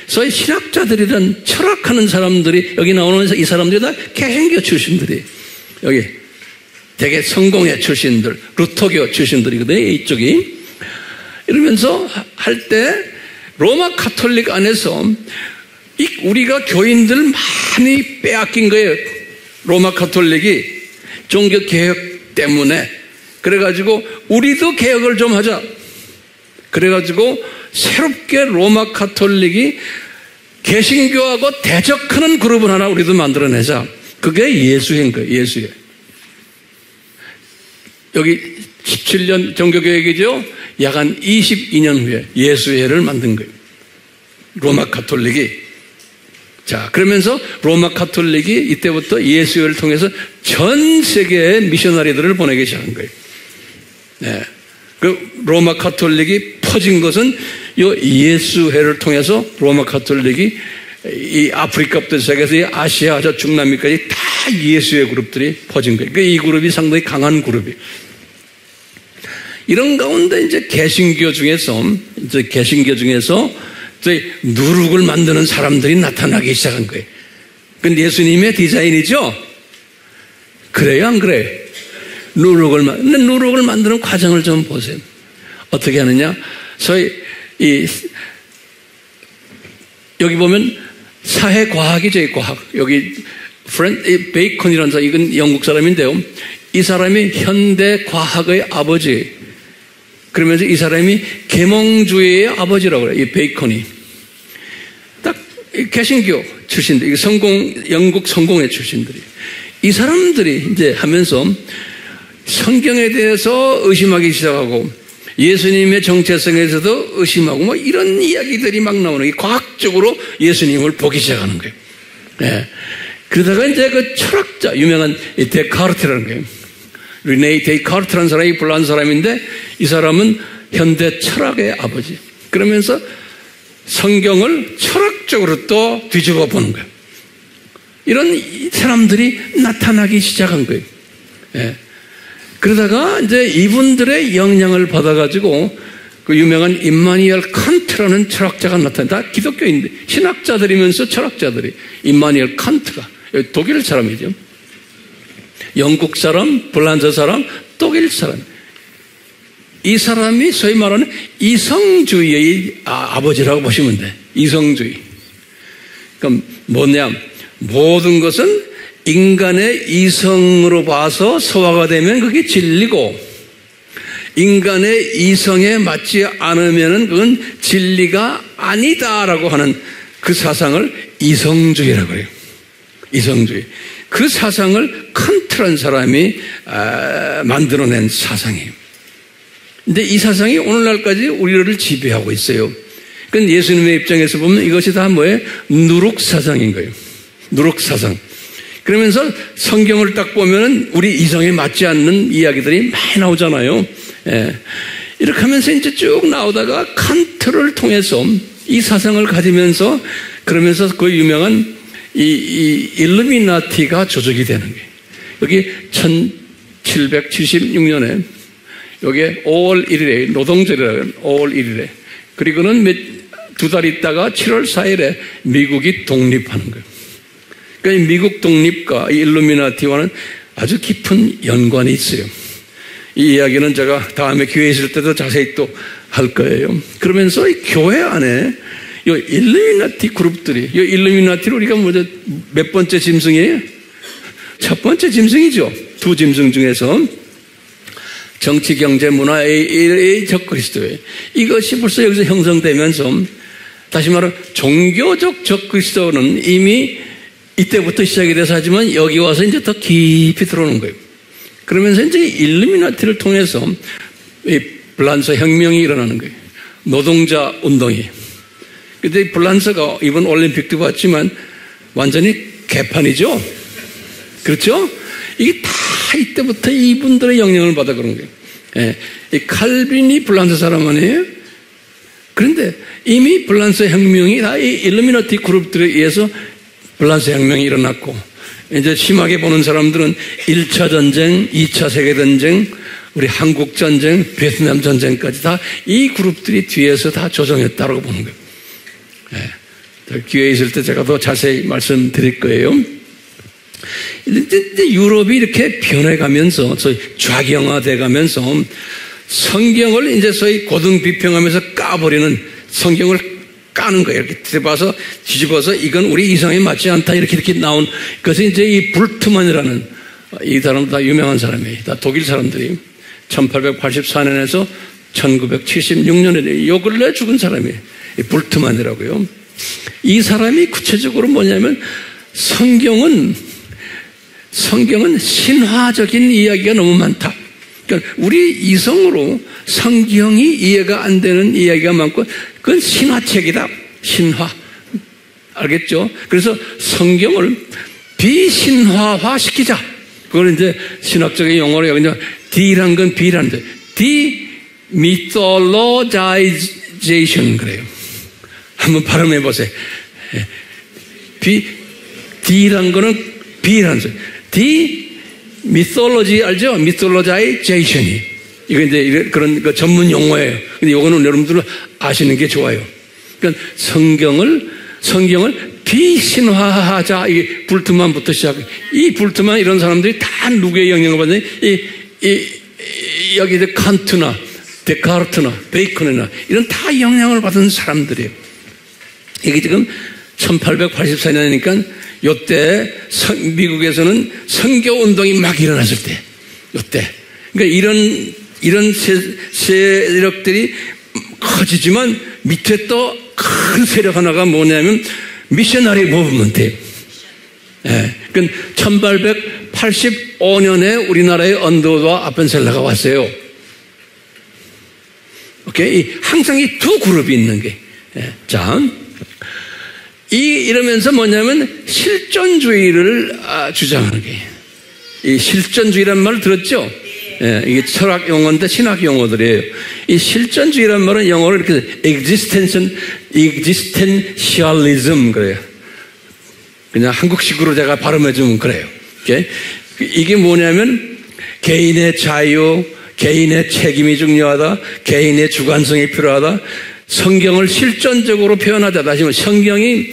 소위 신학자들이란 철학하는 사람들이 여기 나오는 이 사람들이 다 개신교 출신들이 여기 되게 성공회 출신들, 루터교 출신들이거든요. 이쪽이. 이러면서 할 때 로마 가톨릭 안에서 우리가 교인들 많이 빼앗긴 거예요. 로마 가톨릭이 종교 개혁 때문에. 그래가지고 우리도 개혁을 좀 하자. 그래가지고 새롭게 로마 가톨릭이 개신교하고 대적하는 그룹을 하나 우리도 만들어내자. 그게 예수회인 거예요. 예수회. 여기 17년 종교개혁이죠. 약 한 22년 후에 예수회를 만든 거예요. 로마 가톨릭이. 자, 그러면서 로마 가톨릭이 이때부터 예수회를 통해서 전 세계의 미셔너리들을 보내기 시작한 거예요. 네. 그 로마 가톨릭이 퍼진 것은 이 예수회를 통해서 로마 가톨릭이 이 아프리카부터 시작해서 이 아시아, 저 중남미까지 다 예수회 그룹들이 퍼진 거예요. 이 그룹이 상당히 강한 그룹이에요. 이런 가운데 이제 개신교 중에서 저희 누룩을 만드는 사람들이 나타나기 시작한 거예요. 그건 예수님의 디자인이죠? 그래요, 안 그래요? 근데 누룩을 만드는 과정을 좀 보세요. 어떻게 하느냐? 소위, 여기 보면 사회과학이죠, 과학. 여기, 베이컨이라는 사람, 이건 영국 사람인데요. 이 사람이 현대과학의 아버지. 그러면서 이 사람이 계몽주의의 아버지라고 그래요. 이 베이컨이. 딱 개신교 출신들, 영국 성공회 출신들이. 이 사람들이 이제 하면서 성경에 대해서 의심하기 시작하고 예수님의 정체성에서도 의심하고 뭐 이런 이야기들이 막 나오는 게 과학적으로 예수님을 보기 시작하는 거예요. 네. 그러다가 이제 그 철학자, 유명한 데카르트라는 거예요. 리네 데카르트라는 사람이 불난 사람인데 이 사람은 현대 철학의 아버지. 그러면서 성경을 철학적으로 또 뒤집어 보는 거예요. 이런 사람들이 나타나기 시작한 거예요. 예. 그러다가 이제 이분들의 영향을 받아가지고 그 유명한 임마누엘 칸트라는 철학자가 나타났다. 기독교인데 신학자들이면서 철학자들이 임마누엘 칸트가 독일 사람이죠. 영국 사람, 불란서 사람, 독일 사람. 이 사람이 소위 말하는 이성주의의 아버지라고 보시면 돼. 이성주의. 그럼 뭐냐? 모든 것은 인간의 이성으로 봐서 소화가 되면 그게 진리고, 인간의 이성에 맞지 않으면 그건 진리가 아니다라고 하는 그 사상을 이성주의라고 해요. 이성주의. 그 사상을 칸트라는 사람이 만들어낸 사상이에요. 근데 이 사상이 오늘날까지 우리를 지배하고 있어요. 그건 예수님의 입장에서 보면 이것이 다 뭐예요? 누룩사상인 거예요. 누룩사상. 그러면서 성경을 딱 보면은 우리 이성에 맞지 않는 이야기들이 많이 나오잖아요. 예. 이렇게 하면서 이제 쭉 나오다가 칸트를 통해서 이 사상을 가지면서 그러면서 그 유명한 이 일루미나티가 조직이 되는 거예요. 여기 1776년에 여기에 5월 1일에 노동절이라고 해요. 5월 1일에. 그리고는 두 달 있다가 7월 4일에 미국이 독립하는 거예요. 그러니까 미국 독립과 이 일루미나티와는 아주 깊은 연관이 있어요. 이 이야기는 제가 다음에 교회에 있을 때도 자세히 또 할 거예요. 그러면서 이 교회 안에 이 일루미나티 그룹들이, 이 일루미나티를 우리가 몇 번째 짐승이에요? 첫 번째 짐승이죠. 두 짐승 중에서 정치, 경제, 문화의 적그리스도예요. 이것이 벌써 여기서 형성되면서 다시 말하면 종교적 적그리스도는 이미 이때부터 시작이 돼서 하지만 여기 와서 이제 더 깊이 들어오는 거예요. 그러면서 이제 일루미나티를 통해서 이 불란서 혁명이 일어나는 거예요. 노동자 운동이. 근데 불란서가 이번 올림픽도 봤지만 완전히 개판이죠. 그렇죠? 이게 다 이때부터 이분들의 영향을 받아 그런 거예요. 예. 이 칼빈이 불란서 사람 아니에요? 그런데 이미 불란서 혁명이 다 이 일루미나티 그룹들에 의해서 불란서 혁명이 일어났고, 이제 심하게 보는 사람들은 1차 전쟁, 2차 세계전쟁, 우리 한국전쟁, 베트남 전쟁까지 다 이 그룹들이 뒤에서 다 조정했다고 보는 거예요. 예. 기회에 있을 때 제가 더 자세히 말씀드릴 거예요. 이제 유럽이 이렇게 변해가면서, 소위 좌경화돼 가면서 성경을 이제 소위 고등비평하면서 까버리는, 성경을 까는 거예요. 이렇게 뒤집어서 이건 우리 이성에 맞지 않다. 이렇게 나온 것이 이제 이 불트만이라는, 이 사람 다 유명한 사람이에요. 다 독일 사람들이 1884년에서 1976년에 요 근래 죽은 사람이에요. 이 불트만이라고요. 이 사람이 구체적으로 뭐냐면 성경은 신화적인 이야기가 너무 많다. 그러니까 우리 이성으로 성경이 이해가 안 되는 이야기가 많고 그건 신화책이다. 신화. 알겠죠? 그래서 성경을 비신화화 시키자. 그걸 이제 신학적인 용어로 여기 D란 건 B라는 데. De-mythologization 그래요. 한번 발음해 보세요. D란 거는 B라는 소리. De-mythology 알죠? mythologization이. 이거 이제 그런 그 전문 용어예요. 근데 이거는 여러분들 아시는 게 좋아요. 그러니까 성경을 비신화하자. 이게 불트만부터 시작해. 이 불트만 이런 사람들이 다 누구의 영향을 받는 여기 이제 칸트나 데카르트나 베이컨이나 이런 다 영향을 받은 사람들이에요. 이게 지금 1884년이니까 요때 미국에서는 선교 운동이 막 일어났을 때, 요때. 그러니까 이런 세력들이 커지지만 밑에 또 큰 세력 하나가 뭐냐면 미셔너리 무브먼트예요. 예. 그러니까 1885년에 우리나라에 언더우드와 아펜셀러가 왔어요. 오케이. 항상 이 두 그룹이 있는 게. 예. 자. 이러면서 뭐냐면 실존주의를 주장하는 거예요. 이 실존주의란 말을 들었죠? 예, 이게 철학 용어인데 신학 용어들이에요. 이 실존주의란 말은 영어로 이렇게 existentialism 그래요. 그냥 한국식으로 제가 발음해주면 그래요. 오케이? 이게 뭐냐면 개인의 자유, 개인의 책임이 중요하다, 개인의 주관성이 필요하다, 성경을 실존적으로 표현하자. 다시 말해 성경이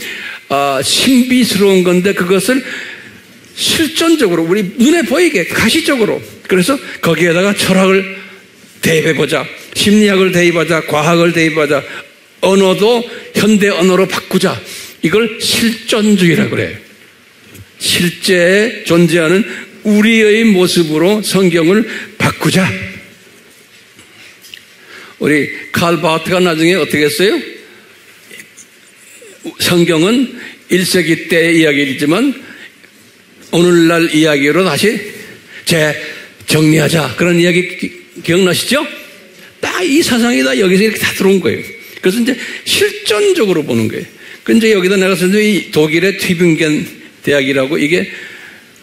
신비스러운 건데 그것을 실존적으로 우리 눈에 보이게 가시적으로, 그래서 거기에다가 철학을 대입해보자. 심리학을 대입하자. 과학을 대입하자. 언어도 현대 언어로 바꾸자. 이걸 실존주의라고 그래요. 실제에 존재하는 우리의 모습으로 성경을 바꾸자. 우리 칼 바트가 나중에 어떻게 했어요? 성경은 1세기 때의 이야기이지만 오늘날 이야기로 다시 재정리하자. 그런 이야기 기억나시죠? 딱 이 사상이 다 여기서 이렇게 다 들어온 거예요. 그래서 이제 실존적으로 보는 거예요. 근데 여기다 내가 쓴 이 독일의 튜빙겐 대학이라고 이게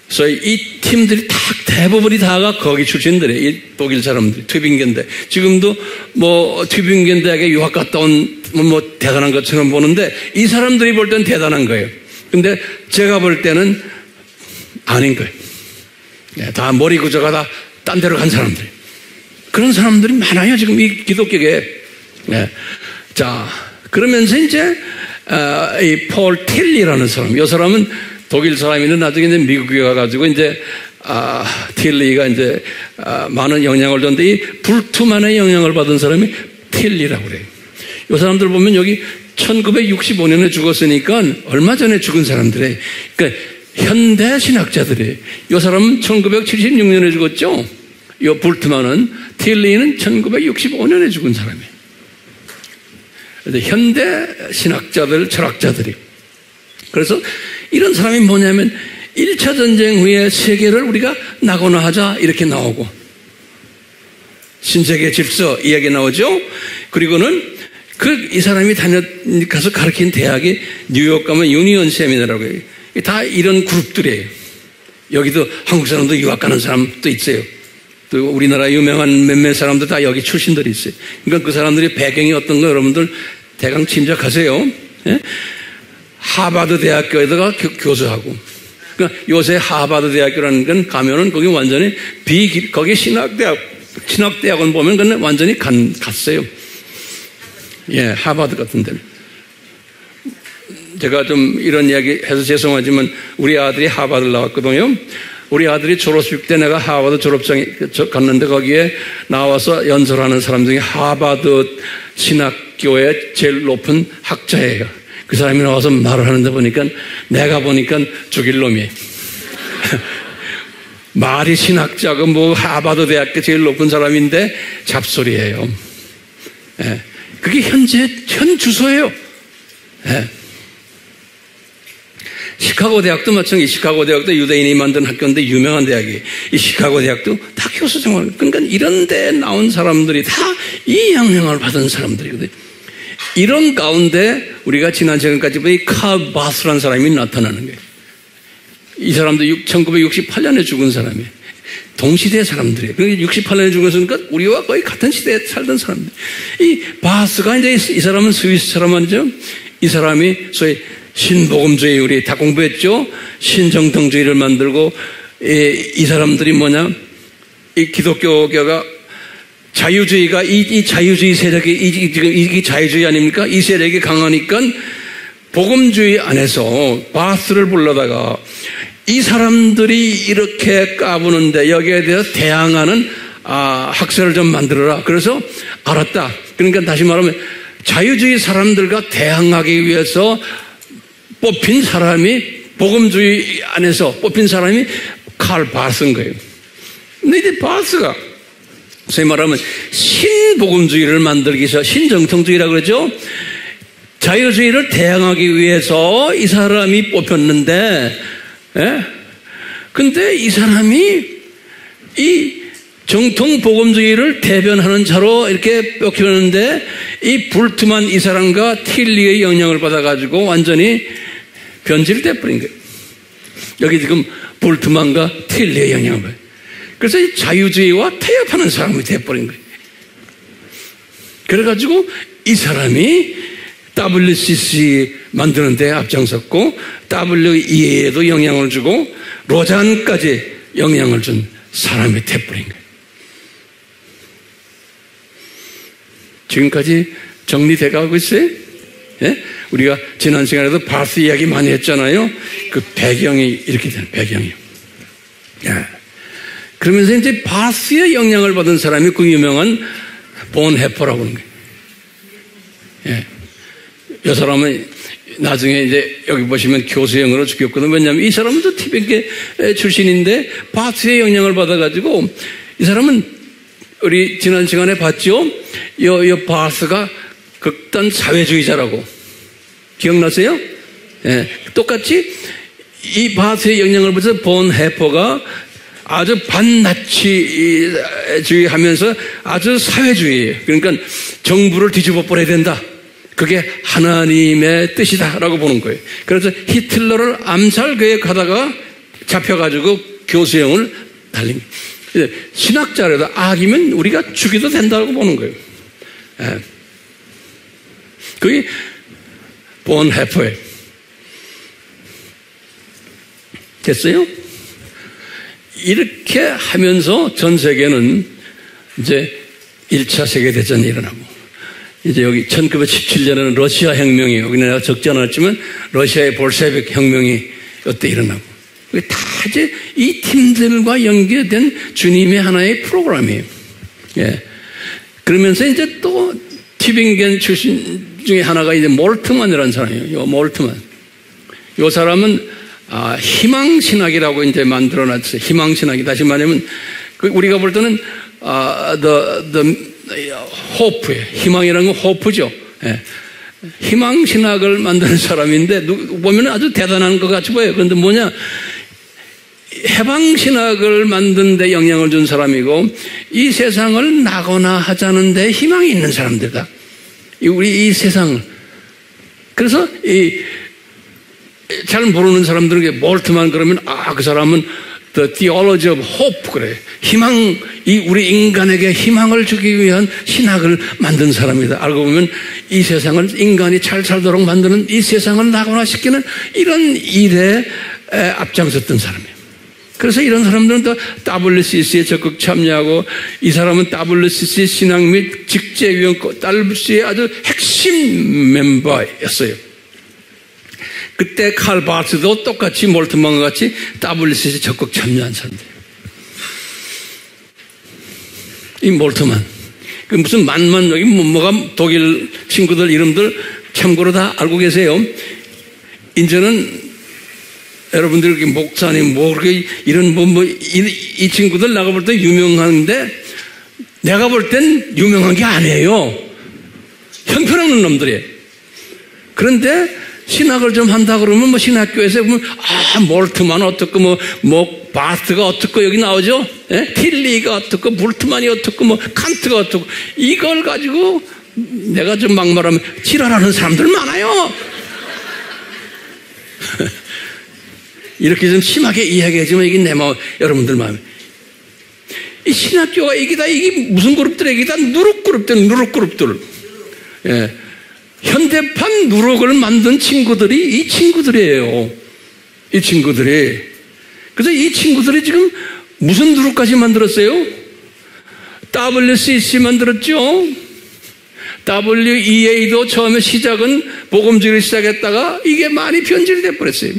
소위 이 팀들이 다 대부분이 다가 거기 출신들이에요. 이 독일 사람들이 튜빙겐대. 지금도 뭐 튜빙겐 대학에 유학 갔다 온 뭐 대단한 것처럼 보는데 이 사람들이 볼 때는 대단한 거예요. 근데 제가 볼 때는 아닌 거예요. 다 머리 구조가 다 딴 데로 간 사람들. 그런 사람들이 많아요. 지금 이 기독교계. 자, 그러면서 이제 이 폴 틸리라는 사람. 이 사람은 독일 사람인데 나중에 이제 미국에 가가지고 이제 틸리가 이제 많은 영향을 줬는데 이 불투만의 영향을 받은 사람이 틸리라고 그래요. 이 사람들 보면 여기 1965년에 죽었으니까 얼마 전에 죽은 사람들이에요. 그러니까 현대 신학자들이에요. 이 사람은 1976년에 죽었죠. 이 불트만은, 틸리는 1965년에 죽은 사람이에요. 현대 신학자들, 철학자들이. 그래서 이런 사람이 뭐냐면 1차 전쟁 후에 세계를 우리가 낙원화하자 이렇게 나오고 신세계 질서 이야기 나오죠. 그리고는 이 사람이 가서 가르친 대학이 뉴욕 가면 유니언 세미나라고 해요. 다 이런 그룹들이에요. 여기도 한국 사람도 유학 가는 사람도 있어요. 또 우리나라 유명한 몇몇 사람들 다 여기 출신들이 있어요. 그러니까 그 사람들이 배경이 어떤 거 여러분들 대강 짐작하세요. 예? 하버드 대학교에다가 교수하고. 그러니까 요새 하버드 대학교라는 건 가면은 거기 완전히 거기 신학대학원 보면 근데 완전히 갔어요. 예, 하버드 같은 데는. 제가 좀 이런 이야기 해서 죄송하지만 우리 아들이 하버드를 나왔거든요. 우리 아들이 졸업식 때 내가 하버드 졸업장에 갔는데 거기에 나와서 연설하는 사람 중에 하버드 신학교의 제일 높은 학자예요. 그 사람이 나와서 말을 하는데 보니까 내가 보니까 죽일 놈이에요. 말이 신학자고 뭐 하버드 대학교 제일 높은 사람인데 잡소리예요. 예. 그게 현 주소예요. 예. 시카고 대학도 마찬가지. 시카고 대학도 유대인이 만든 학교인데 유명한 대학이에요. 이 시카고 대학도 다 교수 생활. 그러니까 이런 데 나온 사람들이 다 이 영향을 받은 사람들이거든요. 이런 가운데 우리가 지난 시간까지 보니 칼 바스라는 사람이 나타나는 거예요. 이 사람도 1968년에 죽은 사람이에요. 동시대 사람들이에요. 그러니까 68년에 죽었으니까 우리와 거의 같은 시대에 살던 사람들. 이 바스가 이제 이 사람은 스위스 사람 아니죠? 이 사람이 소위 신복음주의 우리 다 공부했죠? 신정통주의를 만들고 이 사람들이 뭐냐? 이 기독교가 자유주의가 이 자유주의 세력이 이 자유주의 아닙니까? 이 세력이 강하니까 복음주의 안에서 바스를 불러다가 이 사람들이 이렇게 까부는데 여기에 대해서 대항하는 학설을 좀 만들어라. 그래서 알았다. 그러니까 다시 말하면 자유주의 사람들과 대항하기 위해서 뽑힌 사람이 복음주의 안에서 뽑힌 사람이 칼 바스인 거예요. 근데 이제 바스가 소위 말하면 신복음주의를 만들기 위해서 신정통주의라고 그러죠. 자유주의를 대항하기 위해서 이 사람이 뽑혔는데 예? 근데 이 사람이 이 정통 복음주의를 대변하는 자로 이렇게 뽑혔는데 이 불투만 이 사람과 틸리의 영향을 받아가지고 완전히 변질돼 버린 거예요. 여기 지금 불투만과 틸리의 영향을 받아요. 그래서 이 자유주의와 타협하는 사람이 돼버린 거예요. 그래가지고 이 사람이 WCC 만드는 데 앞장섰고 WEA에도 영향을 주고 로잔까지 영향을 준 사람이 돼버린 거예요. 지금까지 정리돼가고 있어요? 예? 우리가 지난 시간에도 바스 이야기 많이 했잖아요. 그 배경이 이렇게 되는 배경이요. 예. 그러면서 이제 바스의 영향을 받은 사람이 그 유명한 본헤퍼라고 하는 거예요. 예. 이 사람은 나중에 이제 여기 보시면 교수형으로 죽였거든요. 왜냐하면 이 사람은 또 티베트 출신인데 바스의 영향을 받아가지고 이 사람은 우리 지난 시간에 봤죠? 이 바스가 극단 사회주의자라고. 기억나세요? 예. 똑같이 이 바스의 영향을 받아서 본헤퍼가 아주 반나치주의 하면서 아주 사회주의예요. 그러니까 정부를 뒤집어 버려야 된다. 그게 하나님의 뜻이다라고 보는 거예요. 그래서 히틀러를 암살 계획하다가 잡혀가지고 교수형을 달린 거예요. 신학자라도 악이면 우리가 죽여도 된다고 보는 거예요. 그게 본헤퍼예요. 됐어요? 이렇게 하면서 전 세계는 이제 1차 세계대전이 일어나고, 이제 여기 1917년에는 러시아 혁명이, 우리나라가 적지 않았지만 러시아의 볼셰비크 혁명이 이때 일어나고, 그게 다 이제 이 팀들과 연계된 주님의 하나의 프로그램이에요. 예. 그러면서 이제 또 티빙겐 출신 중에 하나가 이제 몰트만이라는 사람이에요. 요 몰트만. 요 사람은 희망신학이라고 이제 만들어놨어요. 희망신학이. 다시 말하면, 우리가 볼 때는, hope예요. 희망이라는 건 hope죠. 예. 희망신학을 만드는 사람인데, 보면 아주 대단한 것 같이 보여요. 그런데 뭐냐, 해방신학을 만드는 데 영향을 준 사람이고, 이 세상을 나거나 하자는 데 희망이 있는 사람들이다. 우리 이 세상을. 그래서 잘 모르는 사람들에게 몰트만 그러면 그 사람은 the theology of hope 그래. 희망, 우리 인간에게 희망을 주기 위한 신학을 만든 사람이다. 알고 보면 이 세상을 인간이 잘 살도록 만드는, 이 세상을 나거나 시키는 이런 일에 앞장섰던 사람이에요. 그래서 이런 사람들은 또 WCC에 적극 참여하고, 이 사람은 WCC 신학 및 직제위원 WCC의 아주 핵심 멤버였어요. 그때 칼 바스도 똑같이 몰트만과 같이 WCC에 적극 참여한 사람들이에요. 이 몰트만. 그 무슨 여기 뭐가 독일 친구들 이름들 참고로 다 알고 계세요. 이제는 여러분들 목사님 그렇게 이런 이 친구들 내가 볼 때 유명한데, 내가 볼 땐 유명한 게 아니에요. 형편없는 놈들이에요. 그런데 신학을 좀 한다 그러면 신학교에서 보면 몰트만 어떻고 바스가 어떻고 여기 나오죠. 예? 틸리가 어떻고 볼트만이 어떻고 칸트가 어떻고, 이걸 가지고 내가 좀 막말하면 지랄하는 사람들 많아요. 이렇게 좀 심하게 이야기하지만 이게 내 마음, 여러분들 마음에. 이 신학교가 이게 무슨 그룹들, 이게 다 누룩그룹들. 예. 현대판 누룩을 만든 친구들이 이 친구들이에요. 이 친구들이. 그래서 이 친구들이 지금 무슨 누룩까지 만들었어요? WCC 만들었죠. WEA도 처음에 시작은 복음주의를 시작했다가 이게 많이 변질이 돼버렸어요.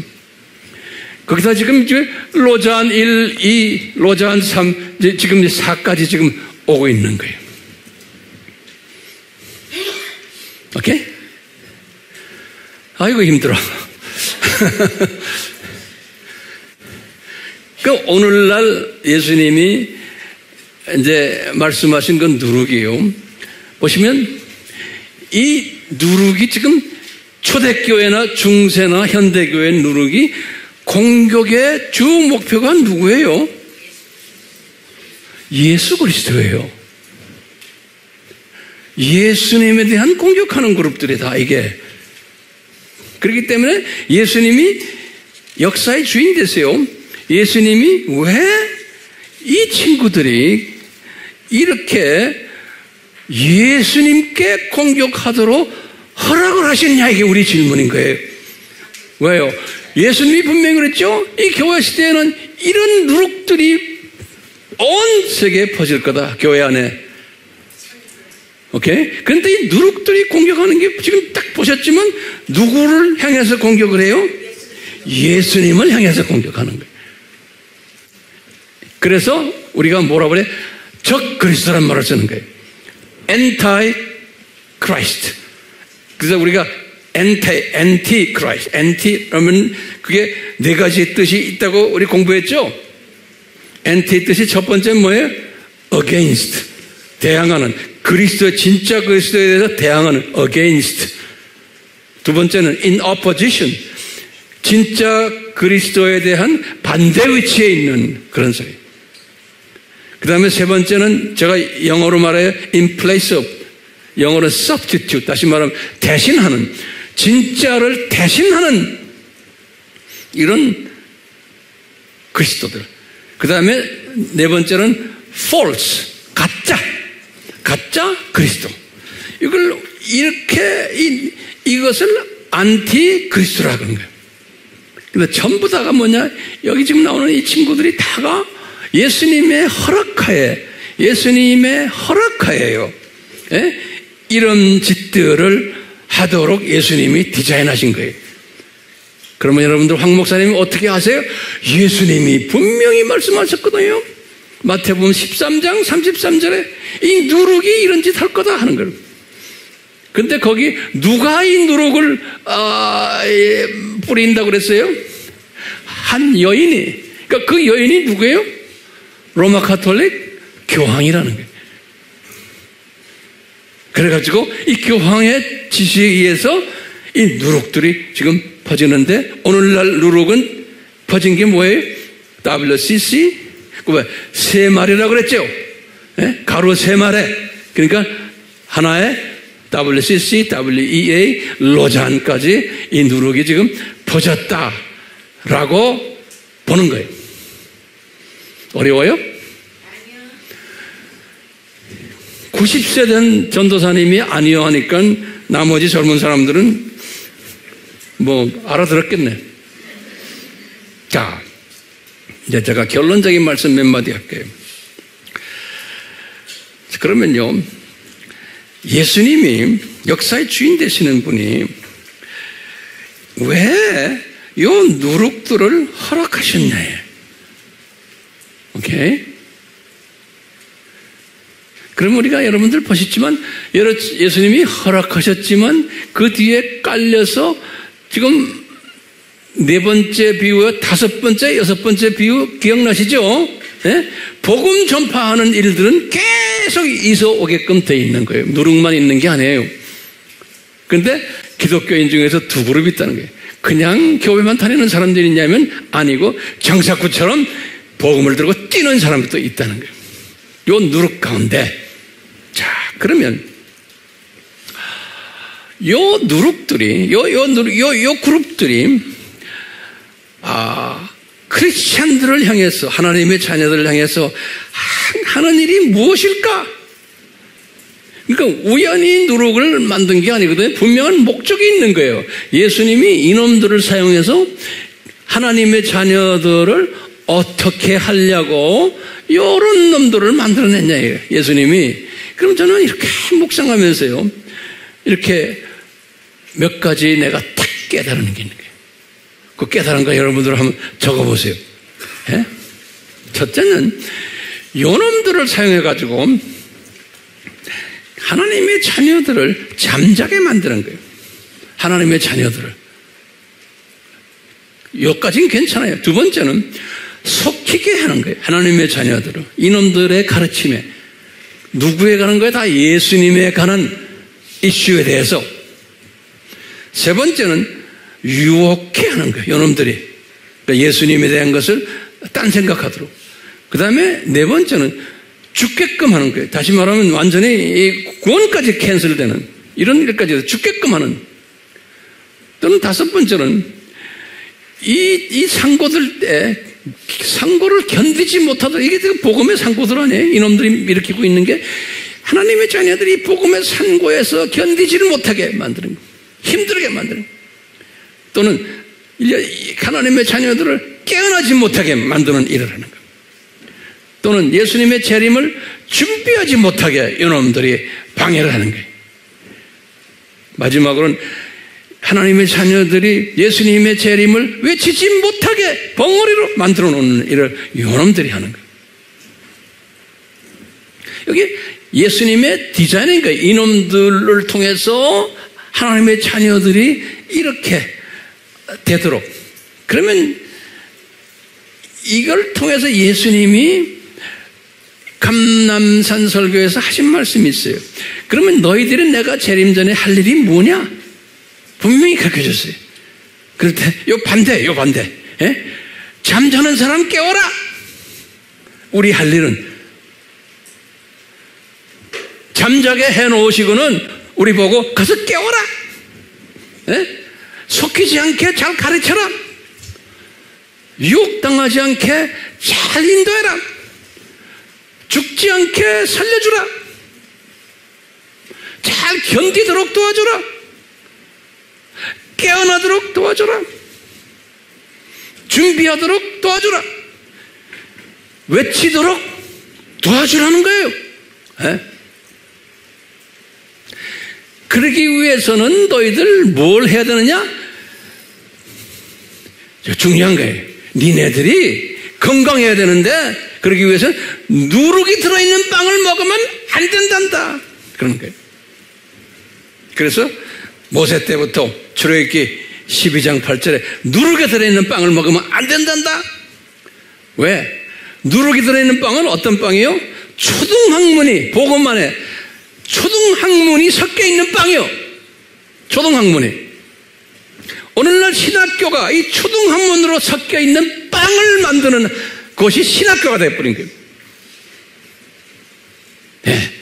거기다 지금 로잔 1, 2, 로잔 3, 지금 4까지 지금 오고 있는 거예요. 오케이? 아이고, 힘들어. 오늘날 예수님이 이제 말씀하신 건 누룩이에요. 보시면 이 누룩이 지금 초대교회나 중세나 현대교회 누룩이 공격의 주 목표가 누구예요? 예수 그리스도예요. 예수님에 대한 공격하는 그룹들이다, 이게. 그렇기 때문에 예수님이 역사의 주인 되세요. 예수님이 왜 이 친구들이 이렇게 예수님께 공격하도록 허락을 하셨냐, 이게 우리 질문인 거예요. 왜요? 예수님이 분명히 그랬죠. 이 교회 시대에는 이런 누룩들이 온 세계에 퍼질 거다, 교회 안에. 오케이? 그런데 이 누룩들이 공격하는 게 지금 딱 보셨지만 누구를 향해서 공격을 해요? 예수님을 향해서 공격하는 거예요. 그래서 우리가 뭐라 그래? 적 그리스도란 말을 쓰는 거예요. anti Christ. 그래서 우리가 anti Christ. anti 하면 그게 네 가지 뜻이 있다고 우리 공부했죠? anti 뜻이 첫 번째는 뭐예요? against. 대항하는. 그리스도, 진짜 그리스도에 대해서 대항하는. against. 두 번째는 in opposition. 진짜 그리스도에 대한 반대 위치에 있는 그런 소리. 그 다음에 세 번째는 제가 영어로 말해요. in place of. 영어로 substitute. 다시 말하면 대신하는. 진짜를 대신하는 이런 그리스도들. 그 다음에 네 번째는 false. 가짜 그리스도. 이걸 이렇게 이것을 안티 그리스도라고 하는 거예요. 근데 전부 다가 뭐냐? 여기 지금 나오는 이 친구들이 다가 예수님의 허락하에요. 예? 이런 짓들을 하도록 예수님이 디자인하신 거예요. 그러면 여러분들 황 목사님이 어떻게 아세요? 예수님이 분명히 말씀하셨거든요. 마태복음 13장 33절에 이 누룩이 이런 짓 할 거다 하는 거예요. 근데 거기 누가 이 누룩을 뿌린다고 그랬어요? 한 여인이. 그러니까 그 여인이 누구예요? 로마 가톨릭 교황이라는 거예요. 그래가지고 이 교황의 지시에 의해서 이 누룩들이 지금 퍼지는데 오늘날 누룩은 퍼진 게 뭐예요? WCC 세 마리라고 그랬죠? 네? 가로 세 마리. 그러니까 하나의 WCC, WEA, 로잔까지 이 누룩이 지금 퍼졌다라고 보는 거예요. 어려워요? 90세 된 전도사님이 아니요 하니까 나머지 젊은 사람들은 뭐 알아들었겠네. 자, 이제 제가 결론적인 말씀 몇 마디 할게요. 그러면요, 예수님이 역사의 주인 되시는 분이 왜 이 누룩들을 허락하셨냐에. 오케이? 그럼 우리가 여러분들 보셨지만 예수님이 허락하셨지만 그 뒤에 깔려서 지금 네 번째 비유, 다섯 번째, 여섯 번째 비유 기억나시죠? 네? 복음 전파하는 일들은 계속 있어 오게끔 돼 있는 거예요. 누룩만 있는 게 아니에요. 그런데 기독교인 중에서 두 그룹이 있다는 거예요. 그냥 교회만 다니는 사람들이 있냐면 아니고 정사구처럼 복음을 들고 뛰는 사람도 있다는 거예요. 요 누룩 가운데. 자, 그러면 요 누룩들이, 요 그룹들이 크리스찬들을 향해서, 하나님의 자녀들을 향해서 하는 일이 무엇일까? 그러니까 우연히 누룩을 만든 게 아니거든요. 분명한 목적이 있는 거예요. 예수님이 이놈들을 사용해서 하나님의 자녀들을 어떻게 하려고 이런 놈들을 만들어냈냐, 예수님이. 그럼 저는 이렇게 묵상하면서요, 이렇게 몇 가지 내가 딱 깨달은 게 있는 거예요. 그 깨달은 거 여러분들 한번 적어보세요. 예? 첫째는 요놈들을 사용해가지고 하나님의 자녀들을 잠자게 만드는 거예요. 하나님의 자녀들을. 여기까지는 괜찮아요. 두 번째는 속히게 하는 거예요. 하나님의 자녀들을. 이놈들의 가르침에. 누구에 가는 거예요? 다 예수님에 관한 이슈에 대해서. 세 번째는 유혹해 하는 거예요. 이놈들이. 그러니까 예수님에 대한 것을 딴 생각하도록. 그 다음에 네 번째는 죽게끔 하는 거예요. 다시 말하면 완전히 구원까지 캔슬되는 이런 일까지 죽게끔 하는. 또는 다섯 번째는 이 상고들 때 상고를 견디지 못하도록, 이게 복음의 상고들 아니에요? 이놈들이 일으키고 있는 게 하나님의 자녀들이 복음의 상고에서 견디지를 못하게 만드는 거예요. 힘들게 만드는 거예요. 또는 하나님의 자녀들을 깨어나지 못하게 만드는 일을 하는 거예요. 또는 예수님의 재림을 준비하지 못하게 이놈들이 방해를 하는 거예요. 마지막으로는 하나님의 자녀들이 예수님의 재림을 외치지 못하게 벙어리로 만들어 놓는 일을 이놈들이 하는 거예요. 여기 예수님의 디자인인 거예요. 이놈들을 통해서 하나님의 자녀들이 이렇게 되도록. 그러면 이걸 통해서 예수님이 감람산 설교에서 하신 말씀이 있어요. 그러면 너희들이 내가 재림 전에 할 일이 뭐냐? 분명히 가르쳐 줬어요. 그럴 때 요 반대. 예? 잠자는 사람 깨워라. 우리 할 일은 잠자게 해놓으시고는 우리 보고 가서 깨워라. 예? 속이지 않게 잘 가르쳐라. 유혹당하지 않게 잘 인도해라. 죽지 않게 살려주라. 잘 견디도록 도와주라. 깨어나도록 도와주라. 준비하도록 도와주라. 외치도록 도와주라는 거예요. 네? 그러기 위해서는 너희들 뭘 해야 되느냐? 중요한 거예요. 니네들이 건강해야 되는데 그러기 위해서는 누룩이 들어있는 빵을 먹으면 안 된단다. 그런 거예요. 그래서 모세 때부터 출애굽기 12장 8절에 누룩이 들어있는 빵을 먹으면 안 된단다. 왜? 누룩이 들어있는 빵은 어떤 빵이요? 초등학문이, 복음만에 초등학문이 섞여 있는 빵이요. 초등학문이. 오늘날 신학교가 이 초등학문으로 섞여 있는 빵을 만드는 그것이 신학교가 되어버린 거예요. 네.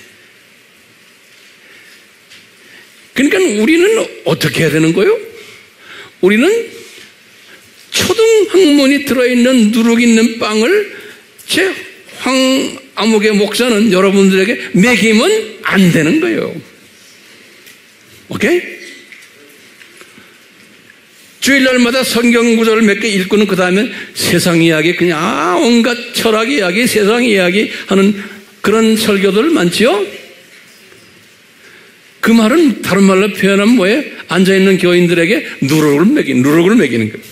그러니까 우리는 어떻게 해야 되는 거예요? 우리는 초등학문이 들어있는 누룩 있는 빵을 제 황아무개 목사는 여러분들에게 먹이면 안 되는 거예요. 오케이? 주일날마다 성경 구절을 몇 개 읽고는 그 다음에 세상 이야기, 그냥 온갖 철학 이야기, 세상 이야기 하는 그런 설교들 많지요? 그 말은 다른 말로 표현하면 뭐예요? 앉아있는 교인들에게 누룩을 먹이는 거예요.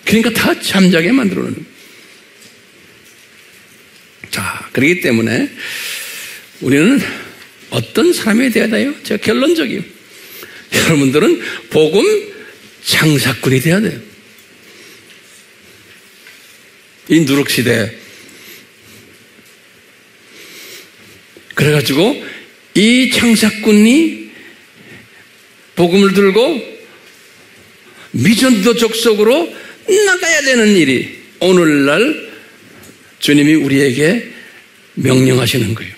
그러니까 다 잠자게 만들어 놓는 거예요. 자, 그렇기 때문에 우리는 어떤 사람이 되어야 돼요? 제가 결론적이에요. 여러분들은 복음 장사꾼이 돼야 돼요. 이 누룩시대에. 그래가지고 이 장사꾼이 복음을 들고 미전도 족속으로 나가야 되는 일이 오늘날 주님이 우리에게 명령하시는 거예요.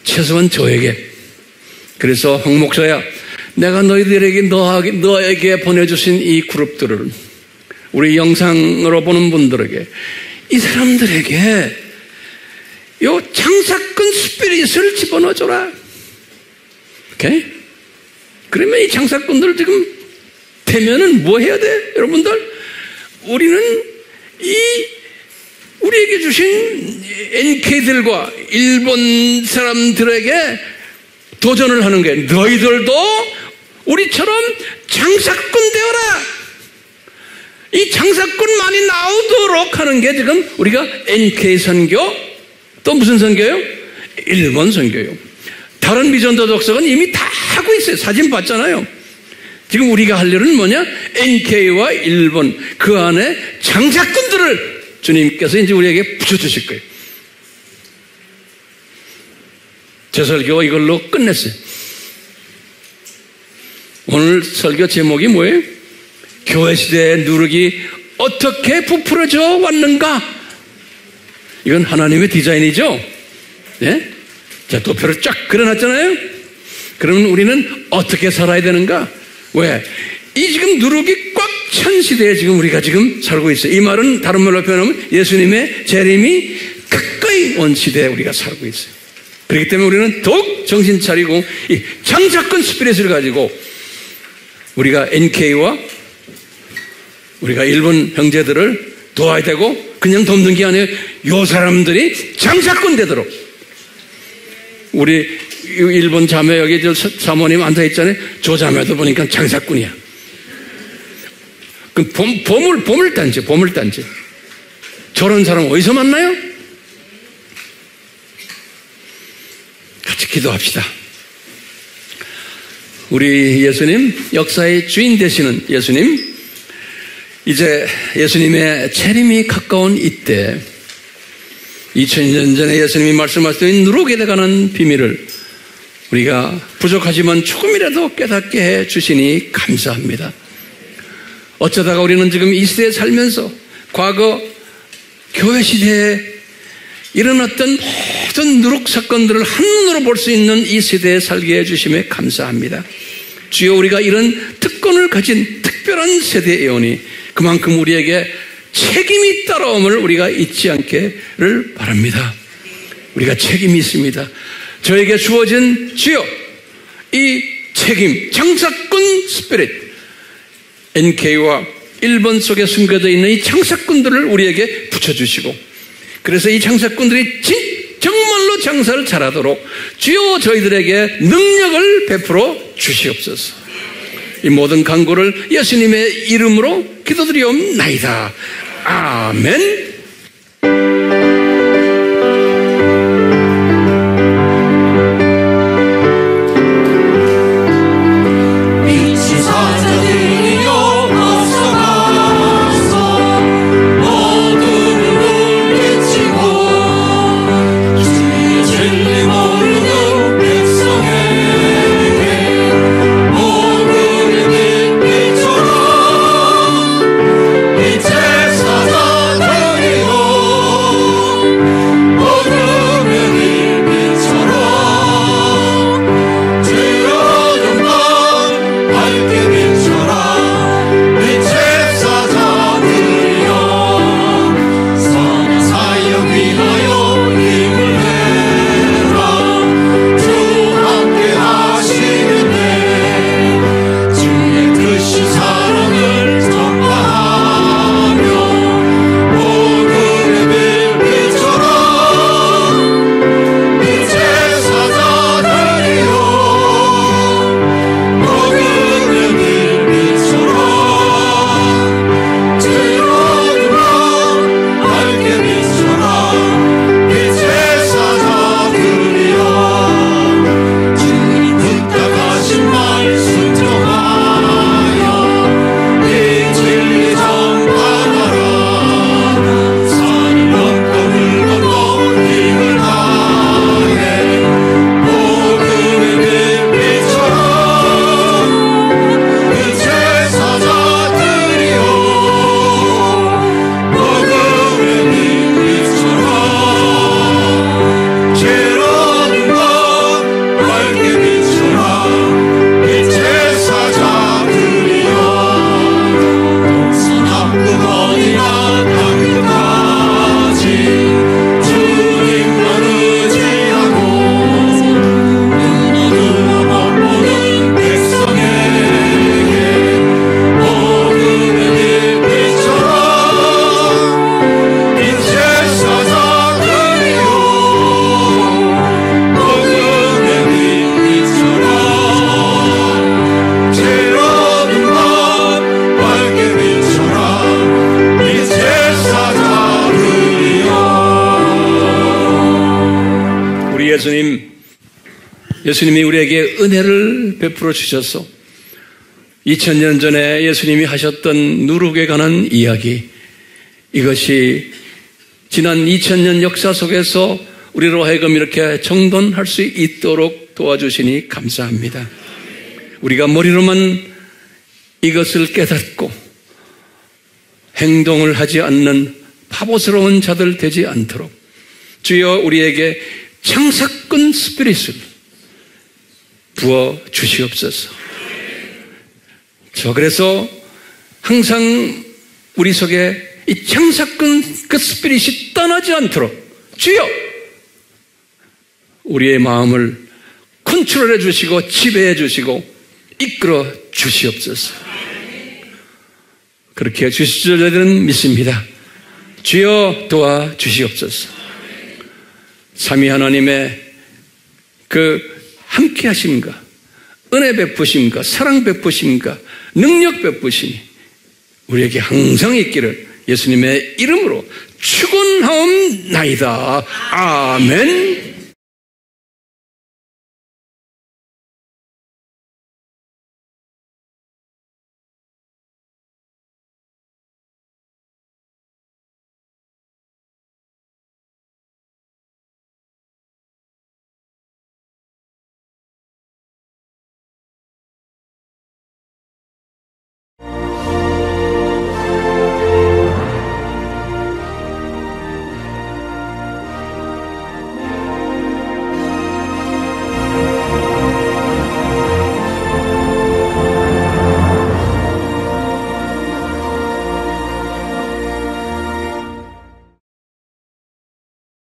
최소한 저에게. 그래서 황 목사야, 내가 너에게 보내주신 이 그룹들을 우리 영상으로 보는 분들에게, 이 사람들에게 요 장사꾼 스피릿을 집어넣어줘라. 오케이? 그러면 이 장사꾼들 지금 되면은 뭐 해야 돼? 여러분들, 우리는 우리에게 주신 NK들과 일본 사람들에게 도전을 하는 거예요. 너희들도 우리처럼 장사꾼 되어라. 이 장사꾼만이 나오도록 하는 게 지금 우리가 NK 선교, 또 무슨 선교예요? 일본 선교예요. 다른 미전도 족속은 이미 다 하고 있어요. 사진 봤잖아요. 지금 우리가 할 일은 뭐냐? NK와 일본, 그 안에 장사꾼들을 주님께서 이제 우리에게 붙여주실 거예요. 제 설교 이걸로 끝냈어요. 오늘 설교 제목이 뭐예요? 교회 시대의 누룩이 어떻게 부풀어져 왔는가? 이건 하나님의 디자인이죠? 네? 자, 도표를 쫙 그려놨잖아요? 그러면 우리는 어떻게 살아야 되는가? 왜? 이 지금 누룩이 꽉 찬 시대에 지금 우리가 지금 살고 있어요. 이 말은 다른 말로 표현하면 예수님의 재림이 가까이 온 시대에 우리가 살고 있어요. 그렇기 때문에 우리는 더욱 정신 차리고 이 장사꾼 스피릿을 가지고 우리가 NK와 우리가 일본 형제들을 도와야 되고, 그냥 돕는 게 아니에요. 요 사람들이 장사꾼 되도록. 우리 일본 자매 여기 저 사모님 앉아있잖아요. 저 자매도 보니까 장사꾼이야. 그 보물단지. 저런 사람 어디서 만나요? 기도합시다. 우리 예수님, 역사의 주인 되시는 예수님, 이제 예수님의 재림이 가까운 이때 2000년 전에 예수님이 말씀하셨던 누룩에 관한 비밀을 우리가 부족하지만 조금이라도 깨닫게 해 주시니 감사합니다. 어쩌다가 우리는 지금 이 시대에 살면서 과거 교회 시대에 일어났던 모든 누룩 사건들을 한눈으로 볼 수 있는 이 시대에 살게 해주심에 감사합니다. 주여, 우리가 이런 특권을 가진 특별한 세대이오니 그만큼 우리에게 책임이 따라옴을 우리가 잊지 않기를 바랍니다. 우리가 책임이 있습니다. 저에게 주어진 주여, 이 책임, 장사꾼 스피릿, NK와 1번 속에 숨겨져 있는 이 장사꾼들을 우리에게 붙여주시고, 그래서 이 장사꾼들이 정말로 장사를 잘하도록 주여 저희들에게 능력을 베풀어 주시옵소서. 이 모든 간구를 예수님의 이름으로 기도드리옵나이다. 아멘. 예수님이 우리에게 은혜를 베풀어 주셔서 2000년 전에 예수님이 하셨던 누룩에 관한 이야기, 이것이 지난 2000년 역사 속에서 우리로 하여금 이렇게 정돈할 수 있도록 도와주시니 감사합니다. 우리가 머리로만 이것을 깨닫고 행동을 하지 않는 바보스러운 자들 되지 않도록 주여 우리에게 장사꾼 스피릿을 부어 주시옵소서. 그래서 항상 우리 속에 이 장사꾼 그 스피릿이 떠나지 않도록 주여 우리의 마음을 컨트롤해 주시고 지배해 주시고 이끌어 주시옵소서. 그렇게 해 주실 줄 저희들은 믿습니다. 주여 도와 주시옵소서. 삼위 하나님의 그 함께 하심과 은혜 베푸심과 사랑 베푸심과 능력 베푸심이 우리에게 항상 있기를 예수님의 이름으로 축원하옵나이다. 아멘.